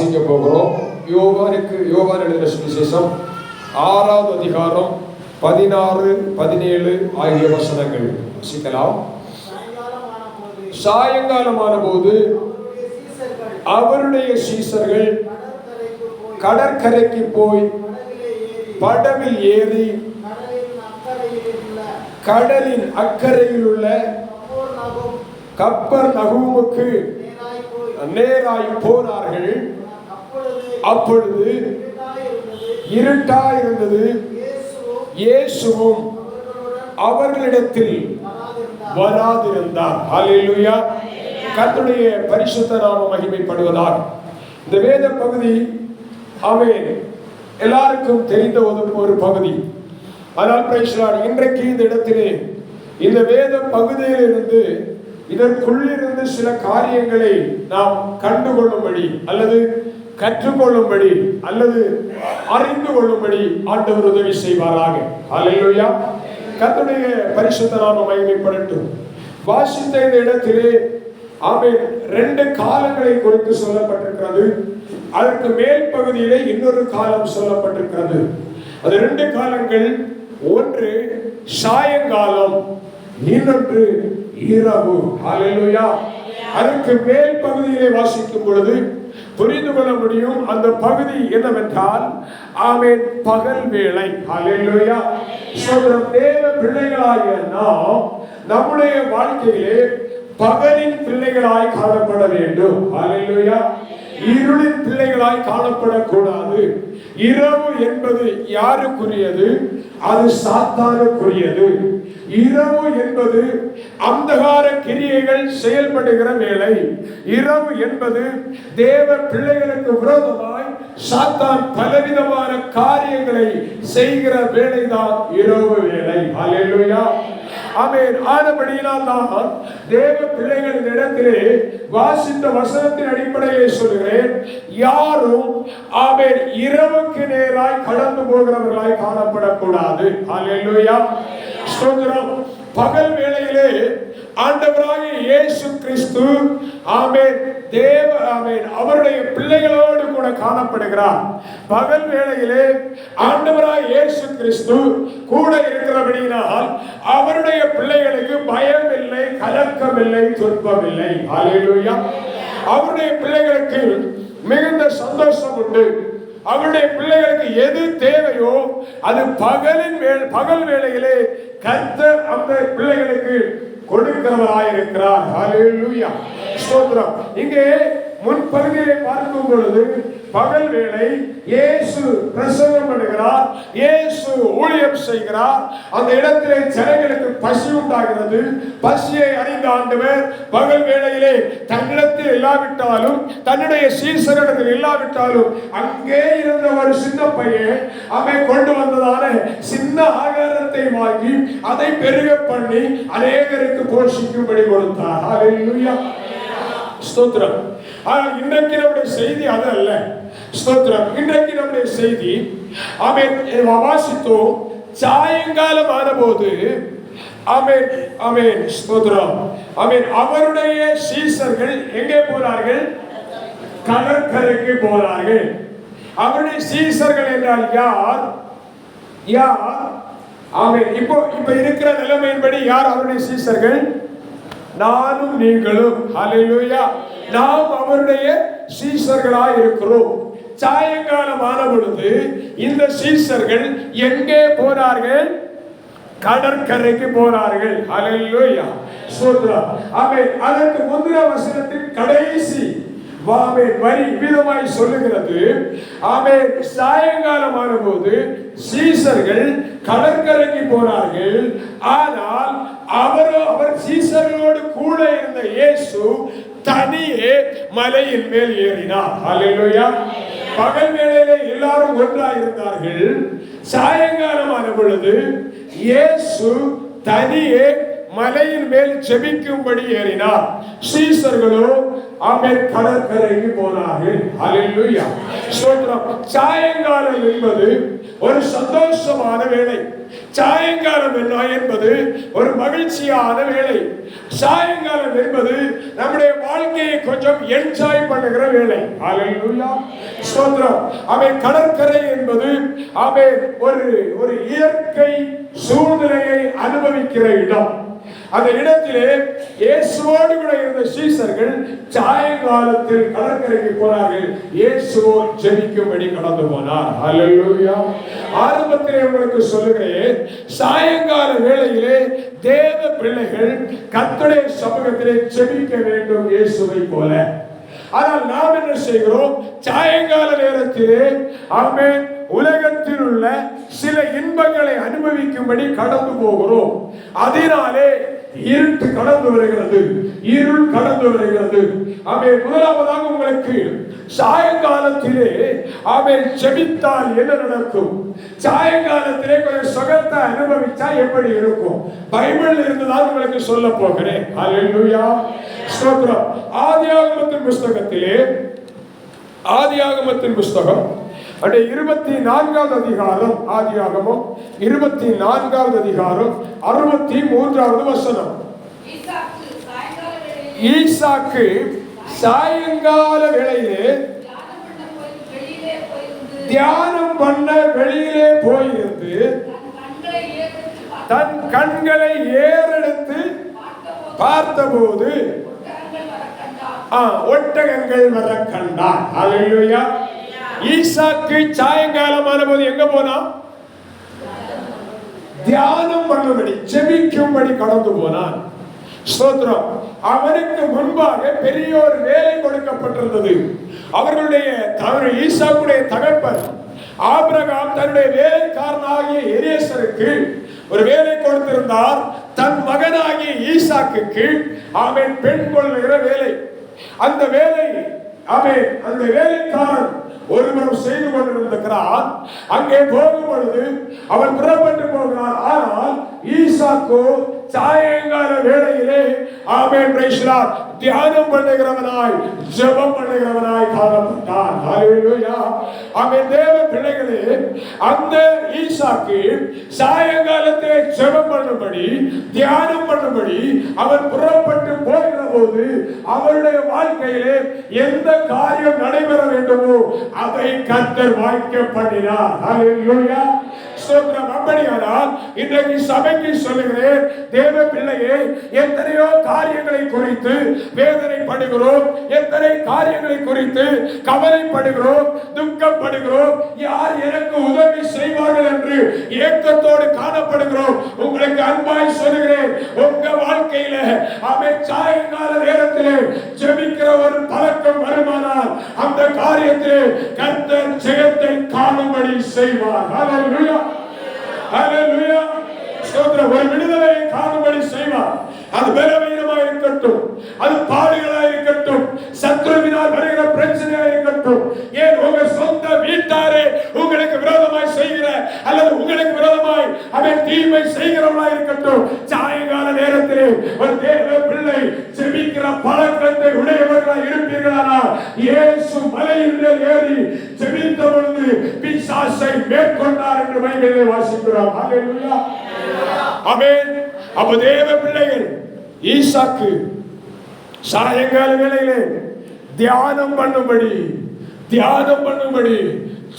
வாசிக்க போகிறோம். யோவான் எழுதின சுவிசேஷம் 6வது அதிகாரம் 16, 17 ஆகிய வசனங்கள் வாசிக்கலாம். சாயங்காலமான போது அவருடைய சீசர்கள் கடற்கரைக்கு போய் படவில் ஏறி கடலின் அக்கறையில் உள்ள கப்பர்நகூமுக்கு நேராய் போனார்கள். அப்பொழுது இருட்டாயிருந்தது. இயேசுவும் அவர்களிடத்தில் வராதிருந்தார். ஹல்லேலூயா. கர்த்தருடைய பரிசுத்த நாமம் மகிமைப்படுவதாக. இந்த வேத பகுதி ஆமென் எல்லாருக்கும் தெரிந்த ஒரு பகுதி. ஆனால் பிரைஸ் லார்ட், இன்றைக்கு இந்த இடத்திலே இந்த வேத பகுதியிலிருந்து இதற்குள்ளிருந்து சில காரியங்களை நாம் கண்டுகொள்ளும்படி அல்லது கற்றுக்கொள்ளும்படி அல்லது அறிந்து கொள்ளும்படி ஆண்டவர் உதவி செய்வாராக. ஹல்லேலூயா. கர்த்தருடைய பரிசுத்த நாமம் மகிமைப்படட்டும். வாசித்த இந்த இடத்திலே ஆமென் 2 காலங்களை குறித்து சொல்லப்பட்டிருக்கிறது. அதற்கு மேல் பகுதியிலே இன்னொரு காலம் சொல்லப்பட்டிருக்கிறது. அது 2 காலங்கள். ஒன்று சாயங்காலம், இன்னொன்று இரவு. ஹல்லேலூயா. அதற்கு மேல் பகுதியிலே வாசிக்கும் பொழுது புரிந்து கொள்ள முடியும். அந்த பகுதி என்னவென்றால் ஆமென் பகல் வேளை. ஹல்லேலூயா. தேவ பிள்ளைகளாகிய நாம் நம்முடைய வாழ்க்கையிலே பகலின் பிள்ளைகளாய் காணப்பட வேண்டும். ஹல்லேலூயா. இருளின் பிள்ளைகளாய் காணப்படக்கூடாது. இரவு என்பது யாருக்குரியது? அது சாத்தானுக்குரியது. இரவு என்பது அந்தகார கிரியைகள் செயல்படுகிற வேளை. இரவு என்பது தேவ பிள்ளைகளுக்கு விரோதமாய் சாத்தான் பலவிதமான காரியங்களை செய்கிற வேளைதான் இரவு வேளை. ஹல்லேலூயா. ஆமென். ஆனபடியினால் தான் தேவ பிள்ளைகளின் இடத்திலே வாசித்த வசனத்தின் அடிப்படையிலே சொல்கிறேன், யாரும் ஆமென் இரவுக்கு நேராய் கடந்து போகிறவர்களாய் காணப்படக்கூடாது. ஹல்லேலூயா. ஸ்தோத்திரம். பகல் வேளையிலே ஆண்டவராகிய இயேசு கிறிஸ்து ஆமென் அவருடைய பிள்ளைகளோடு கூட காணப்படுகிறார். பகல் வேளையிலே ஆண்டவராகிய இயேசு கிறிஸ்து கூட இருக்கிறபடியினால் அவருடைய பிள்ளைகளுக்கு பயம் இல்லை, கலக்கம் இல்லை, துன்பம் இல்லை. ஹல்லேலூயா. அவருடைய பிள்ளைகளுக்கு மிகுந்த சந்தோஷம் உண்டு. அவருடைய பிள்ளைகளுக்கு எது தேவையோ அது பகல் வேளையிலே கர்த்தர் அந்த பிள்ளைகளுக்கு கொடுக்கிறவராயிருக்கிறார். ஹல்லேலூயா. ஸ்தோத்திரம். இங்கே முன்பகுதியை பார்க்கும் பொழுது பகல் வேளை இயேசு பிரசங்கம் பண்ணுகிறார், இயேசு ஊழியம் செய்கிறார். அந்த இடத்திலே ஜனங்களுக்கு பசி உண்டாகிறது. பசியை அறிந்த ஆண்டவர் பகல் வேளையிலே தன்னிடத்தில் இல்லாவிட்டாலும் தன்னுடைய சீசரிடத்தில் இல்லாவிட்டாலும் அங்கே இருந்த ஒரு சின்ன பையன் அவன் கொண்டு வந்ததான சின்ன ஆகாரத்தை வாங்கி அதை பெருக பண்ணி அநேகருக்கு போஷிக்கும்படி கொடுத்தார். ஹல்லேலூயா. ஸ்தோத்திரம். ஆனால் இன்றைக்கு நம்முடைய செய்தி அது அல்ல. ஸ்தோத்திரம். இன்றைக்கு நம்முடைய செய்தி ஆமென் வாசித்தோம். சாயங்காலம் ஆனபோது ஆமென் ஆமென் ஸ்தோத்திரம் ஆமென் அவருடைய சீசர்கள் எங்கே போனார்கள்? கடற்கரைக்கு போனார்கள். அவருடைய சீசர்கள் என்றால் யார்? ஆமென். இப்போ இருக்கிற நிலைமையின்படி யார் அவருடைய சீசர்கள்? நானும் நீங்களும். ஹல்லேலூயா. நாம் அவருடைய சீசர்களாய் இருக்கிறோம். சாயங்காலம் ஆன பொழுது இந்த சீசர்கள் எங்கே போனார்கள்? கடற்கரைக்கு போனார்கள். ஹல்லேலூயா. ஸ்தோத்திரம். ஆமென். அதற்கு முந்தின வசனத்தின் கடைசி வரி விதமாய் சொல்லுகிறது. ஆமென். சாயங்காலமான போது சீசர்கள் கடற்கரைக்கு போனார்கள். ஆனால் அவர் சீசர்களோடு கூட இருந்த இயேசு தனியே மலையின் மேல் ஏறினார். ஹல்லேலூயா. பகல் வேளையிலே எல்லாரும் ஒன்றாக இருந்தார்கள். சாயங்காலமான பொழுது இயேசு தனியே மலையின் மேல் ஜெபிக்கும்படி ஏறினார். சீசர்களோ ஆமென் கடற்கரைக்கு போனார்கள். ஹல்லேலூயா. ஸ்தோத்திரம். சாயங்காலம் என்பது ஒரு சந்தோஷமான வேலை. சாயங்காலம் என்பது ஒரு மகிழ்ச்சியான வேலை. சாயங்காலம் என்பது நம்முடைய வாழ்க்கையை கொஞ்சம் என்ஜாய் பண்ணுகிற வேலை. ஹல்லேலூயா, ஸ்தோத்திரம். அவன் கடற்கரை என்பது அவன் ஒரு இயற்கை சூழ்நிலையை அனுபவிக்கிற இடம். அந்த இடத்திலே இயேசுவோடு கூட இருந்த சீஷர்கள் சாயங்காலத்தில் கடற்கரைக்கு போனார்கள். இயேசுவோ ஜெபிக்கும்படி கடந்து போனார். ஹல்லேலூயா. ஆரம்பத்திலே உங்களுக்கு சொல்லுகிறேன், சாயங்கால வேளையிலே தேவ பிள்ளைகள் கர்த்தருடைய சமூகத்திலே ஜெபிக்க வேண்டும் இயேசுவை போல. ஆனால் நாம் என்ன செய்கிறோம்? சாயங்கால நேரத்திலே ஆமென் உலகத்தில் உள்ள சில இன்பங்களை அனுபவிக்கும்படி கடந்து போகிறோம். அதனாலே இருட்டு கடந்து வருகிறது, இருள் கடந்து வருகிறது. ஆமென். முதலாவதாக உங்களுக்கு சாயங்காலத்திலே ஆமென் ஜெபித்தால் என்ன நடக்கும்? சாயங்காலத்திலே கொஞ்சம் சுகத்தை அனுபவிச்சா எப்படி இருக்கும்? பைபிள் இருந்துதான் உங்களுக்கு சொல்ல போகிறேன். ஹல்லேலூயா, ஸ்தோத்திரம். ஆதியாகமத்தின் புஸ்தகத்திலே, ஆதியாகமத்தின் புஸ்தகம் 24வது அதிகாரம், ஆதியாகமம் 24வது அதிகாரம் 63வது வசனம். ஈசாக்கு சாயங்கால வேளையிலே தியானம் பண்ண வெளியிலே போயிருந்து தன் கண்களை ஏறெடுத்து பார்த்தபோது ஒட்டகங்கள் வர கண்டார். ஹல்லேலூயா. ஈசாக்கு சாயங்காலமான போது எங்க போனா? தியானம் பண்ணும்படி, ஜெபிக்கும்படி கடந்து போனான். ஸ்தோத்திரம். அவனுக்கு முன்பாக பெரிய ஒரு வேலை கொடுக்கப்பட்டிருந்தது. அவர்களுடைய ஈசாக்குடைய தகப்பன் ஆபிரகாம் தன்னுடைய வேலைக்காரனாகிய எலியேசருக்கு ஒரு வேலை கொடுத்திருந்தார். தன் மகனாகிய ஈசாக்குக்கு அவன் பெண் கொள்ளுகிற வேலை. அந்த வேலை அந்த வேலைக்காரன் ஒருவரும் செய்து கொண்டிருக்கிறார். அங்கே போகும் பொழுது அவன் புறப்பட்டு போகிறார். ஆனால் ஈசாக்கு சாயங்கால வேளையிலே ஆமென் பிரைஸ் லார்ட் தியானம் பண்ணுகிறவனாய், ஜெபம் பண்ணுகிறவனாய் காணப்பட்டான். ஹல்லேலூயா. ஆமென். தேவ பிள்ளைகளே, அந்த ஈசாக்கு சாயங்காலத்திலே ஜெபம் பண்ணும்படி, தியானம் பண்ணும்படி அவன் புறப்பட்டு போகிற போது அவருடைய வாழ்க்கையிலே எந்த காரியம் நடைபெற வேண்டுமோ அதை கர்த்தர் வாய்க்க பண்ணினார். ஹல்லேலூயா, ஸ்தோத்திரம். அப்படியானால் இன்றைக்கு சபைக்கு சொல்லுகிறேன், தேவ பிள்ளையே, எத்தனையோ காரியங்களை குறித்து வேதனைப்படுகிறோம், எத்தனை காரியங்களை குறித்து கவலைப்படுகிறோம், துக்கப்படுகிறோம். யார் எனக்கு உதவி செய்வார்கள் என்று ஏக்கத்தோடு காணப்படுகிறோம். உங்களுக்கு அன்பாய் சொல்லுகிறேன், உங்க வாழ்க்கையில சாயங்கால நேரத்திலே ஜெபிக்கிற ஒரு பழக்கம் வருமானால் அந்த காரியத்திலே கர்த்தர் ஜெயத்தை காணும்படி செய்வார். ஹல்லேலூயா, ஹல்லேலூயா, ஸ்தோத்திரம். ஒரு விடுதலையை காணும்படி செய்வார். அது பலவீனமாக இருக்கட்டும், அது பாடுகளாக இருக்கட்டும், சத்துருவினால் வருகிற பிரச்சனையாக இருக்கட்டும், ஏன் உங்க சொந்த வீட்டாரே உங்களுக்கு விரோதமாய் செய்கிற அல்லது உங்களுக்கு விரோதமாய் அவன் தீமை செய்கிறவனாக இருக்கட்டும், சாயங்கால நேரத்திலே ஒரு தேவ பிள்ளை ஜெபிக்கிற பழக்கத்தை உடையவர்களாக இருப்பீர்களானால் இயேசு மலையின் மேல் ஏறி ஜெபித்த பொழுது பிசாசை மேற்கொண்டார் என்று பைபிளிலே வாசிக்கிறோம். ஹல்லேலூயா, ஆமென். அப்ப தேவ பிள்ளைகள் ஈசாக்கு சாயங்கால வேளையிலே தியானம் பண்ணும்படி,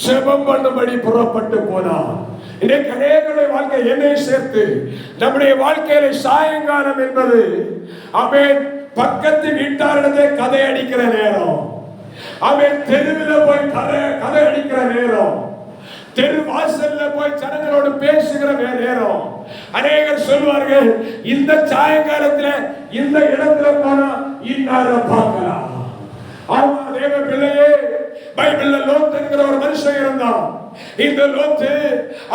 ஜெபம் பண்ணும்படி புறப்பட்டு போனார். இன்னைக்கு அநேகருடைய வாழ்க்கை என்னை சேர்த்து நம்முடைய வாழ்க்கையில சாயங்காலம் என்பது அவன் பக்கத்து வீட்டாரிடத்தை கதை அடிக்கிற நேரம், அவன் தெருவில் போய் கதை அடிக்கிற நேரம், தெரு வாசல்ல போய் ஜனங்களோடு பேசுகிற நேரம். அநேகர் சொல்வார்கள், இந்த சாயங்காலத்துல இந்த இடத்துல போனா இன்னார பார்க்கலாம். ஆமா தேவ பிள்ளையே, பைபிள்ல லோத் என்கிற ஒரு மனுஷன் இருந்தான். இந்த லோத்து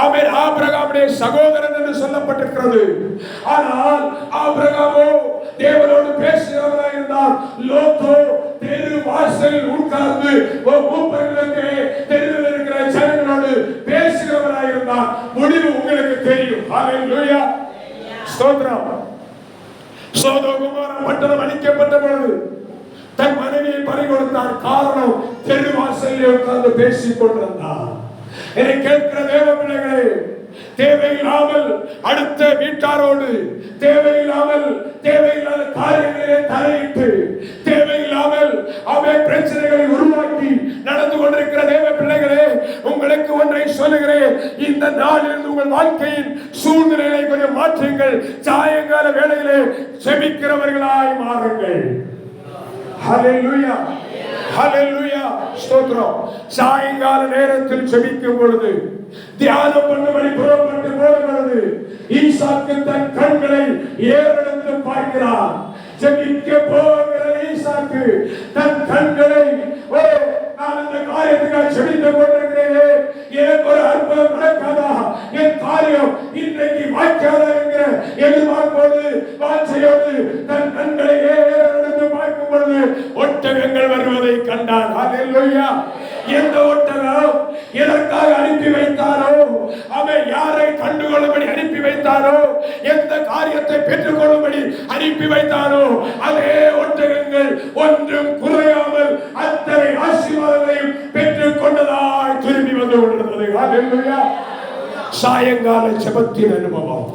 அவன் ஆபிரகாமுடைய சகோதரன் என்று சொல்லப்பட்டிருக்கிறது. ஆனால் ஆபிரகாமோ தேவனோடு பேசுகிறவராக இருந்தார். லோத்தோ தெரு வாசலில் உட்கார்ந்து மூப்பர்களுக்கு தெருவில் இருக்கிற ஜனங்களோடு பேசுகிறவராக இருந்தார். முடிவு உங்களுக்கு தெரியும். ஹல்லேலூயா, ஸ்தோத்திரம். சோதோம் கொமோரா பட்டணம் அழிக்கப்பட்ட பொழுது தன் மனைவியை பறி கொடுத்தான். காரணம் தெரு வாசலில் உட்கார்ந்து பேசிக் கொண்டிருந்தார். என்னை கேட்கிற தேவ பிள்ளைகளே, தேவையில்லாமல் அடுத்த வீட்டாரோடு தேவையில்லாத காரியங்களிலே தலையிட்டு தேவையில்லாமல் பிரச்சனைகளை உருவாக்கி நடந்து கொண்டிருக்கிற தேவ பிள்ளைகளே, உங்களுக்கு ஒன்றை சொல்லுகிறேன். இந்த நாளிலிருந்து உங்கள் வாழ்க்கையின் சூழ்நிலையை கொஞ்சம் மாற்றுங்கள். சாயங்கால வேளையிலே செபிக்கிறவர்களாய் மாறுங்கள். ஹல்லேலூயா, ஹல்லேலூயா, ஸ்தோத்திரம். சாயங்கால நேரத்தில் செபிக்கும் பொழுது, தியானம் பண்ணும்படி புறப்பட்டு போகிறது. ஈசாக்கு தன் கண்களை ஏறெடுத்து பார்க்கிறார். ஜெபிக்க போகிற ஈசாக்கு தன் கண்களை, நான் இந்த காரியத்துக்காக செபித்துக் கொண்டிருக்கிறேன், எனக்கு ஒரு அற்புதம் நடக்காதா, என் காரியம் இன்றைக்கு வாய்க்காதா என்கிற எதிர்பார்ப்போடு வாஞ்சையோடு தன் கண்களை ஏறெடுத்து பார்க்கும் பொழுது ஒட்டகங்கள் வருவதை கண்டார். ஹல்லேலூயா. எந்த ஒட்டகம் எதற்காக அனுப்பி வைத்தாரோ, அவன் யாரை கண்டுகொள்ளும்படி அனுப்பி வைத்தாரோ, எந்த காரியத்தை பெற்றுக் கொள்ளும்படி அனுப்பி வைத்தாரோ, அதே ஒட்டகங்கள் ஒன்றும் குறையாமல் அத்தனை ஆசீர்வாதங்களையும் பெற்றுக் கொண்டதாய் திரும்பி வந்து கொண்டிருந்தது. ஹல்லேலூயா. சாயங்கால ஜெபத்தின் அனுபவம்.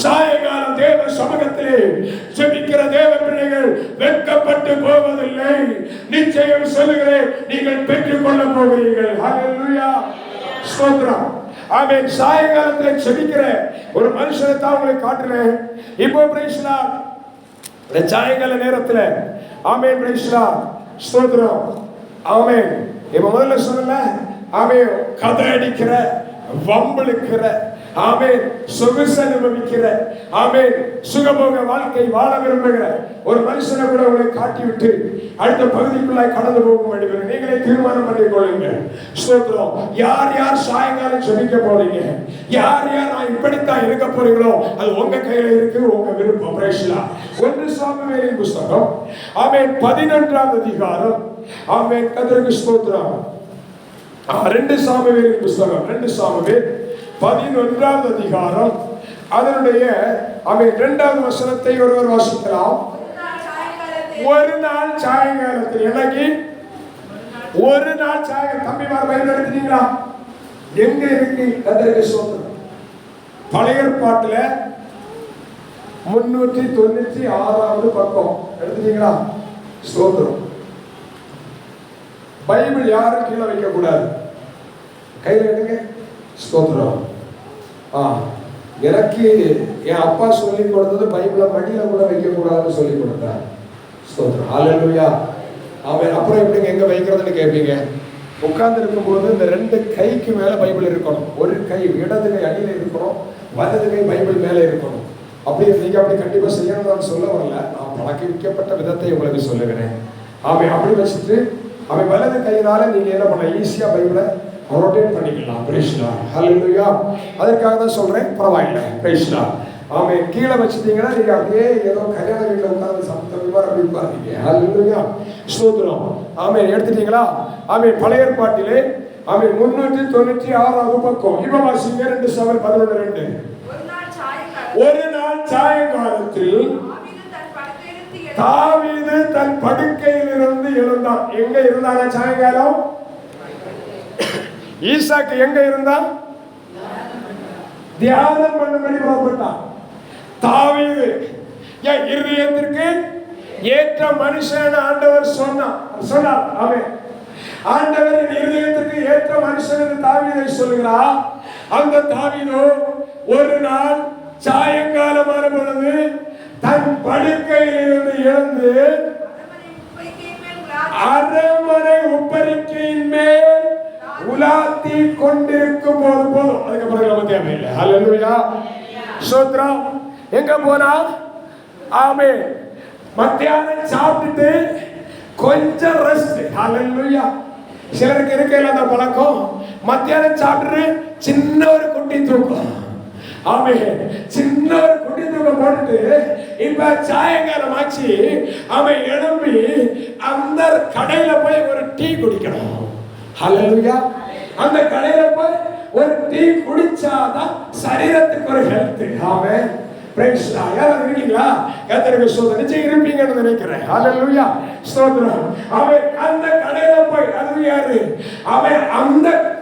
சாயங்காலம் தேவ சமூகத்திலே ஜெபிக்கிற தேவ பிள்ளைகள் வெட்கப்பட்டு போவதில்லை. நிச்சயம் சொல்லுகிறேன், நீங்கள் பெற்றுக் கொள்ள போகிறீர்கள். ஹல்லேலூயா, ஸ்தோத்திரம். ஆமென். சாயங்காலத்தில் ஜெபிக்கிற ஒரு மனுஷனை தான் உங்களுக்கு காட்டுறேன். இப்போ பிரைஸ் லார்ட். இந்த சாயங்கால நேரத்தில் ஆமென், பிரைஸ் லார்ட், ஸ்தோத்திரம். ஆமென். இப்போ முதல்ல சொல்லல, ஆமென், கதை அடிக்கிற, வம்பளுக்கிற, ஆமென், சொகுசு அனுபவிக்கிற, ஆமென், சுகபோக வாழ்க்கை வாழ விரும்புகிற ஒரு மனுஷனை கூட உங்களை காட்டிவிட்டு அடுத்த பகுதிக்குள்ளாய் கடந்து போகும் வழிகள் நீங்களே தீர்மானம் பண்ணிக் கொள்ளுங்க. ஸ்தோத்திரம். யார் யார் சாயங்காலம் ஜெபிக்க போறீங்க, யார் யார் நான் இப்படித்தான் இருக்க போறீங்களோ, அது உங்க கையில இருக்கு, உங்க விருப்பம். Price Lord. 1 சாமுவேலின் புத்தகம், ஆமென், 11ஆம் அதிகாரம், ஆமென், கர்த்தருக்கு ஸ்தோத்திரம். 2 சாமுவேலின் புத்தகம், 2 சாமுவேல் 11ஆம் அதிகாரம், அதனுடைய 2வது வசனத்தை ஒருவர் வாசிக்கலாம். ஒரு நாள் சாயங்காலத்தில், எனக்கு ஒரு நாள் சாயங்காலம், தம்பிமார் பைபிள் எடுத்துட்டீங்களா? எங்க இருக்கு? கர்த்தருக்கு ஸ்தோத்திரம். பழைய ஏற்பாட்டுல 396வது பக்கம் எடுத்துட்டீங்களா? ஸ்தோத்திரம். பைபிள் யாரும் கீழே வைக்க கூடாது, கையில் எடுங்க. ஸ்தோத்திரம். எனக்கு என் அப்பா சொல்லி கொடுத்தது பைபிளை மடியில கூட வைக்க கூடாதுன்னு சொல்லி கொடுத்தார். ஸ்தோத்திரம். ஹல்லேலூயா. அவன் அப்புறம் எப்படிங்க எங்க வைக்கிறதுன்னு கேட்பீங்க. உட்கார்ந்து இருக்கும்போது இந்த 2 கைக்கு மேல பைபிள் இருக்கணும். ஒரு கை இடது கை அடியில இருக்கணும், வலது கை பைபிள் மேல இருக்கணும். அப்படி நீங்க அப்படி கண்டிப்பா செய்யணும்னு சொல்ல வரல, நான் பழக்கிக்கப்பட்ட விதத்தை உங்களுக்கு சொல்லுகிறேன். அவன் அப்படி வச்சுட்டு அவன் வலது கையினால நீங்க என்ன பண்ண, ஈஸியா பைபிளை ரொட்டேட் பண்ணிக்கலாம். Praise Lord. ஹல்லேலூயா. அதற்காக தான் சொல்றேன், பரவாயில்லை. Praise Lord. ஆமென். கீழே வச்சிட்டீங்கன்னா நீங்க அப்படியே ஏதோ கல்யாண வீட்டில் உட்கார்ந்து சப்தமா அப்படி உட்கார்ந்தீங்க. ஹல்லேலூயா, ஸ்தோத்திரம். ஆமென். எடுத்துட்டீங்களா? ஆமென். பழைய ஏற்பாட்டிலே ஆமென் 396வது பக்கம், இப்ப வாசிங்க. 2 சாமுவேல் 11:2. ஒரு நாள் சாயங்காலத்தில் தாவீது தன் படுக்கையிலிருந்து எழுந்தான். எங்க இருந்தாங்க சாயங்காலம்? ஈசாக்கு எங்க இருந்தான்? தியானம் பண்ணும்படி புறப்பட்டான். தாவீது என் இருதயத்திற்கு ஏற்ற மனுஷன் ஆண்டவர் சொன்னார். ஆமென். ஆண்டவரின் இருதயத்திற்கு ஏற்ற மனுஷன் என்று தாவீதை சொல்கிறார். அந்த தாவீதோ ஒரு நாள் சாயங்காலமான பொழுது தன் படுக்கையிலிருந்து எழுந்து அரண்மனை உப்பரிக்கையின் மேல் உலாத்தி கொண்டிருக்கும் போது போதும். அதுக்கப்புறம் நம்ம தேவையில்லை. ஹல்லேலூயா, ஸ்தோத்திரம். எங்க போனா? ஆமென். மத்தியானம் சாப்பிட்டுட்டு கொஞ்சம் ரெஸ்ட். ஹல்லேலூயா. சிலருக்கு இருக்கையில் அந்த பழக்கம், மத்தியானம் சாப்பிட்டு சின்ன ஒரு குட்டி தூக்கம். ஆமென். சின்ன ஒரு குட்டி தூக்கம் போட்டுட்டு இப்ப சாயங்காலம் ஆச்சு, அவன் எழும்பி அந்த கடையில போய் ஒரு டீ குடிக்கணும். ஹல்லேலூயா. அந்த கடையில போய் ஒரு டீ குடிச்சாதான் சரீரத்துக்கு ஒரு ஹெல்த். ஆமென். யாராவது இருக்கீங்களா? கர்த்தருக்கு ஸ்தோத்திரம். நிச்சயம் இருப்பீங்கன்னு நினைக்கிறேன். ஹல்லேலூயா, ஸ்தோத்திரம். அவன் அந்த கடையில போய், அது யாரு? அவன்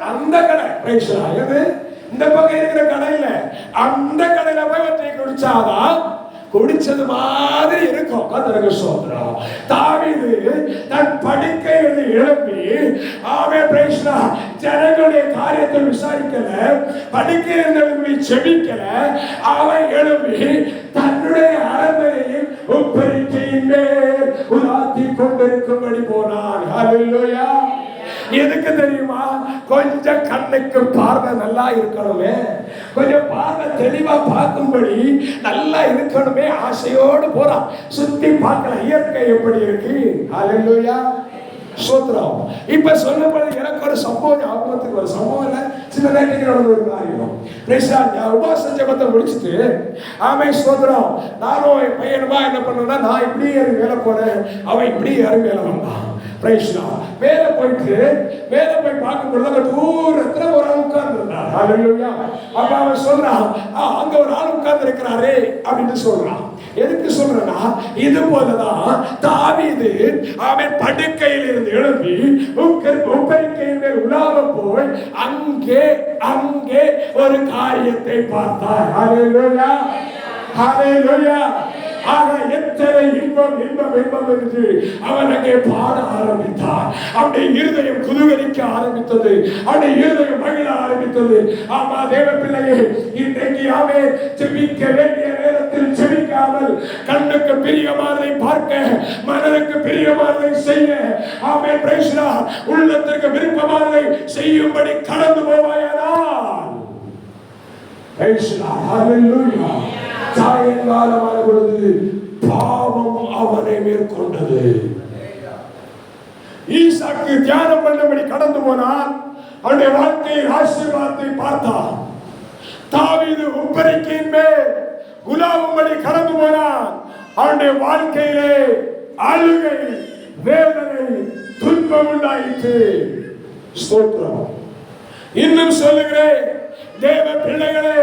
அந்த கடை, பிரைஸ் எது? இந்த பக்கம் இருக்கிற கடையில, அந்த கடையில போய் ஒற்றை குடிச்சாதான் குடிச்சது மாதிரி இருக்கும். கர்த்தருக்கு ஸ்தோத்திரம். தாவீது தன் படுக்கையிலிருந்து எழுப்பி, அவன் பிரைஸ் ஜனங்களுடைய காரியத்தை விசாரிக்கல, படுக்கையிலிருந்து எழுப்பி செபிக்கல, அவன் எழுப்பி தன்னுடைய அரண்மனையில் உப்பரிக்கையின் மேல் உலாத்தி கொண்டிருக்கும்படி போனான். ஹல்லேலூயா. எதுக்கு தெரியுமா? கொஞ்சம் கண்ணுக்கு பார்வை நல்லா இருக்கணுமே, கொஞ்சம் பார்வை தெளிவா பார்க்கும்படி நல்லா இருக்கணுமே ஆசையோடு போறான். சுத்தி பார்க்கல இயற்கை எப்படி இருக்கு. ஹல்லேலூயா, ஸ்தோத்திரம். இப்ப சொல்லப்படுது, எனக்கு ஒரு சம்பவம் ஞாபகத்துக்கு, ஒரு சம்பவம் இல்ல, சின்ன நேரத்துக்கு நடந்த ஒரு காரியம். உபவாச ஜெபத்தை முடிச்சுட்டு, ஆமே ஸ்தோத்திரம், நானும் என் பையனுமா என்ன பண்ணுவேன்னா, நான் இப்படி ஏறி மேல போறேன், அவன் இப்படி ஏறி மேல வந்தான். மேல போய் பார்க்கும் பொழுது அங்க தூரத்துல ஒரு ஆள் உட்கார்ந்து இருந்தார். ஹல்லேலூயா. அப்ப அவன் சொல்றான், அங்க ஒரு ஆள் உட்கார்ந்து இருக்கிறாரே அப்படின்னு சொல்றான். எதுக்கு சொல்றேன்னா, இது போலதான் தாவீது அவன் படுக்கையில் இருந்து எழுப்பி உப்பரிக்கையின் மேல் உலாவ போய் அங்கே ஒரு காரியத்தை பார்த்தார். ஹல்லேலூயா, ஹல்லேலூயா. ஆக எத்தனை இன்பம் என்று அவன் அங்கே பாட ஆரம்பித்தார். அவனுடைய இருதயம் குதூகலிக்க ஆரம்பித்தது, அவனுடைய இருதயம் மகிழ ஆரம்பித்தது. ஆமா தேவ பிள்ளையே, இன்றைக்கு அவன் ஜெபிக்க வேண்டிய நேரத்தில் ஜெபிக்காமல், கண்ணுக்கு பிரியமானதை பார்க்க, மனதுக்கு பிரியமானதை செய்ய, ஆமென் பிரைஸ் தி லார்ட், உள்ளத்திற்கு விருப்பமானதை செய்யும்படி கடந்து போவாயானால், பிரைஸ் தி லார்ட், ஹல்லேலூயா. சாயங்காலமான பொழுது பாவம் அவனை மேற்கொண்டது. ஈசாக்கு தியானம் பண்ணபடி கடந்து போனான். அவனுடைய வாழ்க்கையில் ஆசீர்வாதத்தை பார்த்தான். தாவீது உப்பரிக்கையின் மேல் உலாவும்படி கடந்து போனான். அவனுடைய வாழ்க்கையிலே அழுகை, வேதனை, துன்பம் உண்டாயிற்று. ஸ்தோத்திரம். இன்னும் சொல்லுகிறேன் தேவ பிள்ளைகளே,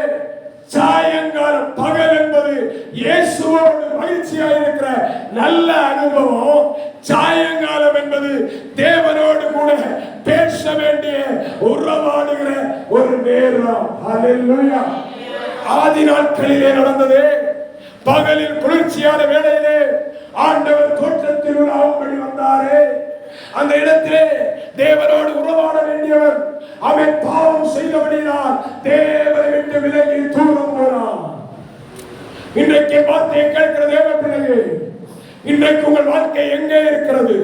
சாயங்காலம், பகல் என்பது இயேசுவோடு மகிழ்ச்சியாக இருக்கிற நல்ல அனுபவம். சாயங்காலம் என்பது தேவனோடு கூட பேச வேண்டிய, உறவாடுகிற ஒரு நேரம். ஹல்லேலூயா. ஆதி நாட்களிலே நடந்தது. பகலில் குளிர்ச்சியான வேளையிலே ஆண்டவர் தோட்டத்தில் உலாவும்படி வந்தாரே. அந்த இடத்திலே தேவனோடு உறவாட வேண்டியவர் அவன் பாவம் செய்தபடியால் தேவனை விட்டு விலகி தூரம் போனான். இன்றைக்கு வார்த்தையை கேட்கிற தேவ பிள்ளையே, இன்றைக்கு உங்கள் வாழ்க்கை எங்கே இருக்கிறது?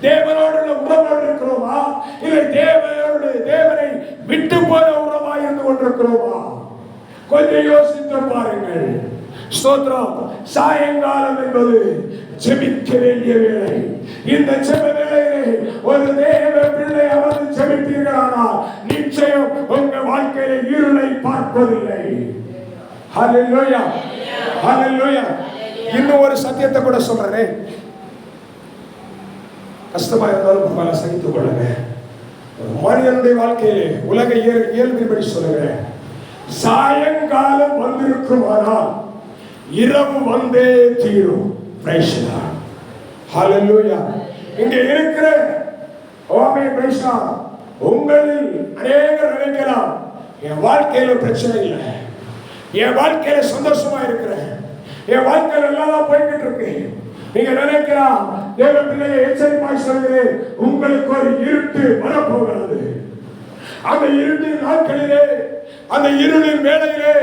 தேவனோடு உறவோடு இருக்கிறோமா, இல்லை தேவனை விட்டு போன உறவா இருந்து கொண்டிருக்கிறோமா? கொஞ்சம் யோசித்து பாருங்கள். ஸ்தோத்திரம். சாயங்காலம் என்பது ஜெபிக்க வேண்டிய வேளை. இந்த ஜெப வேளையிலே ஒரு தேவ பிள்ளை அமர்ந்து ஜெபிப்பீர்களானால் நிச்சயம் உங்கள் வாழ்க்கையில இருளை பார்ப்பதில்லை. ஹல்லேலூயா, ஹல்லேலூயா. இன்னும் ஒரு சத்தியத்தை கூட சொல்றேன், கஷ்டமா இருந்தாலும் பரவாயில்ல, சகித்துக் கொள்ளுங்க. ஒரு மனிதனுடைய வாழ்க்கையிலே உலக இயல்பின்படி சொல்லுகிறேன், சாயங்காலம் வந்திருக்குமானால் இரவு வந்தே தீரும். பிரைஸ் தி லார்ட், ஹல்லேலூயா. இங்க இருக்கிற உங்களில் அநேகர் நினைக்கலாம், என் வாழ்க்கையில பிரச்சனை இல்லை, என் வாழ்க்கையில சந்தோஷமா இருக்கிறேன், என் வாழ்க்கையில எல்லாம் போய்கிட்டு இருக்கு. நீங்க நினைக்கலாம், தேவ பிள்ளையை எச்சரிப்பாய் சொல்கிறேன், உங்களுக்கு ஒரு இருட்டு வரப்போகிறது. அந்த இருட்டின் நாட்களிலே, அந்த இருளின் வேளையிலே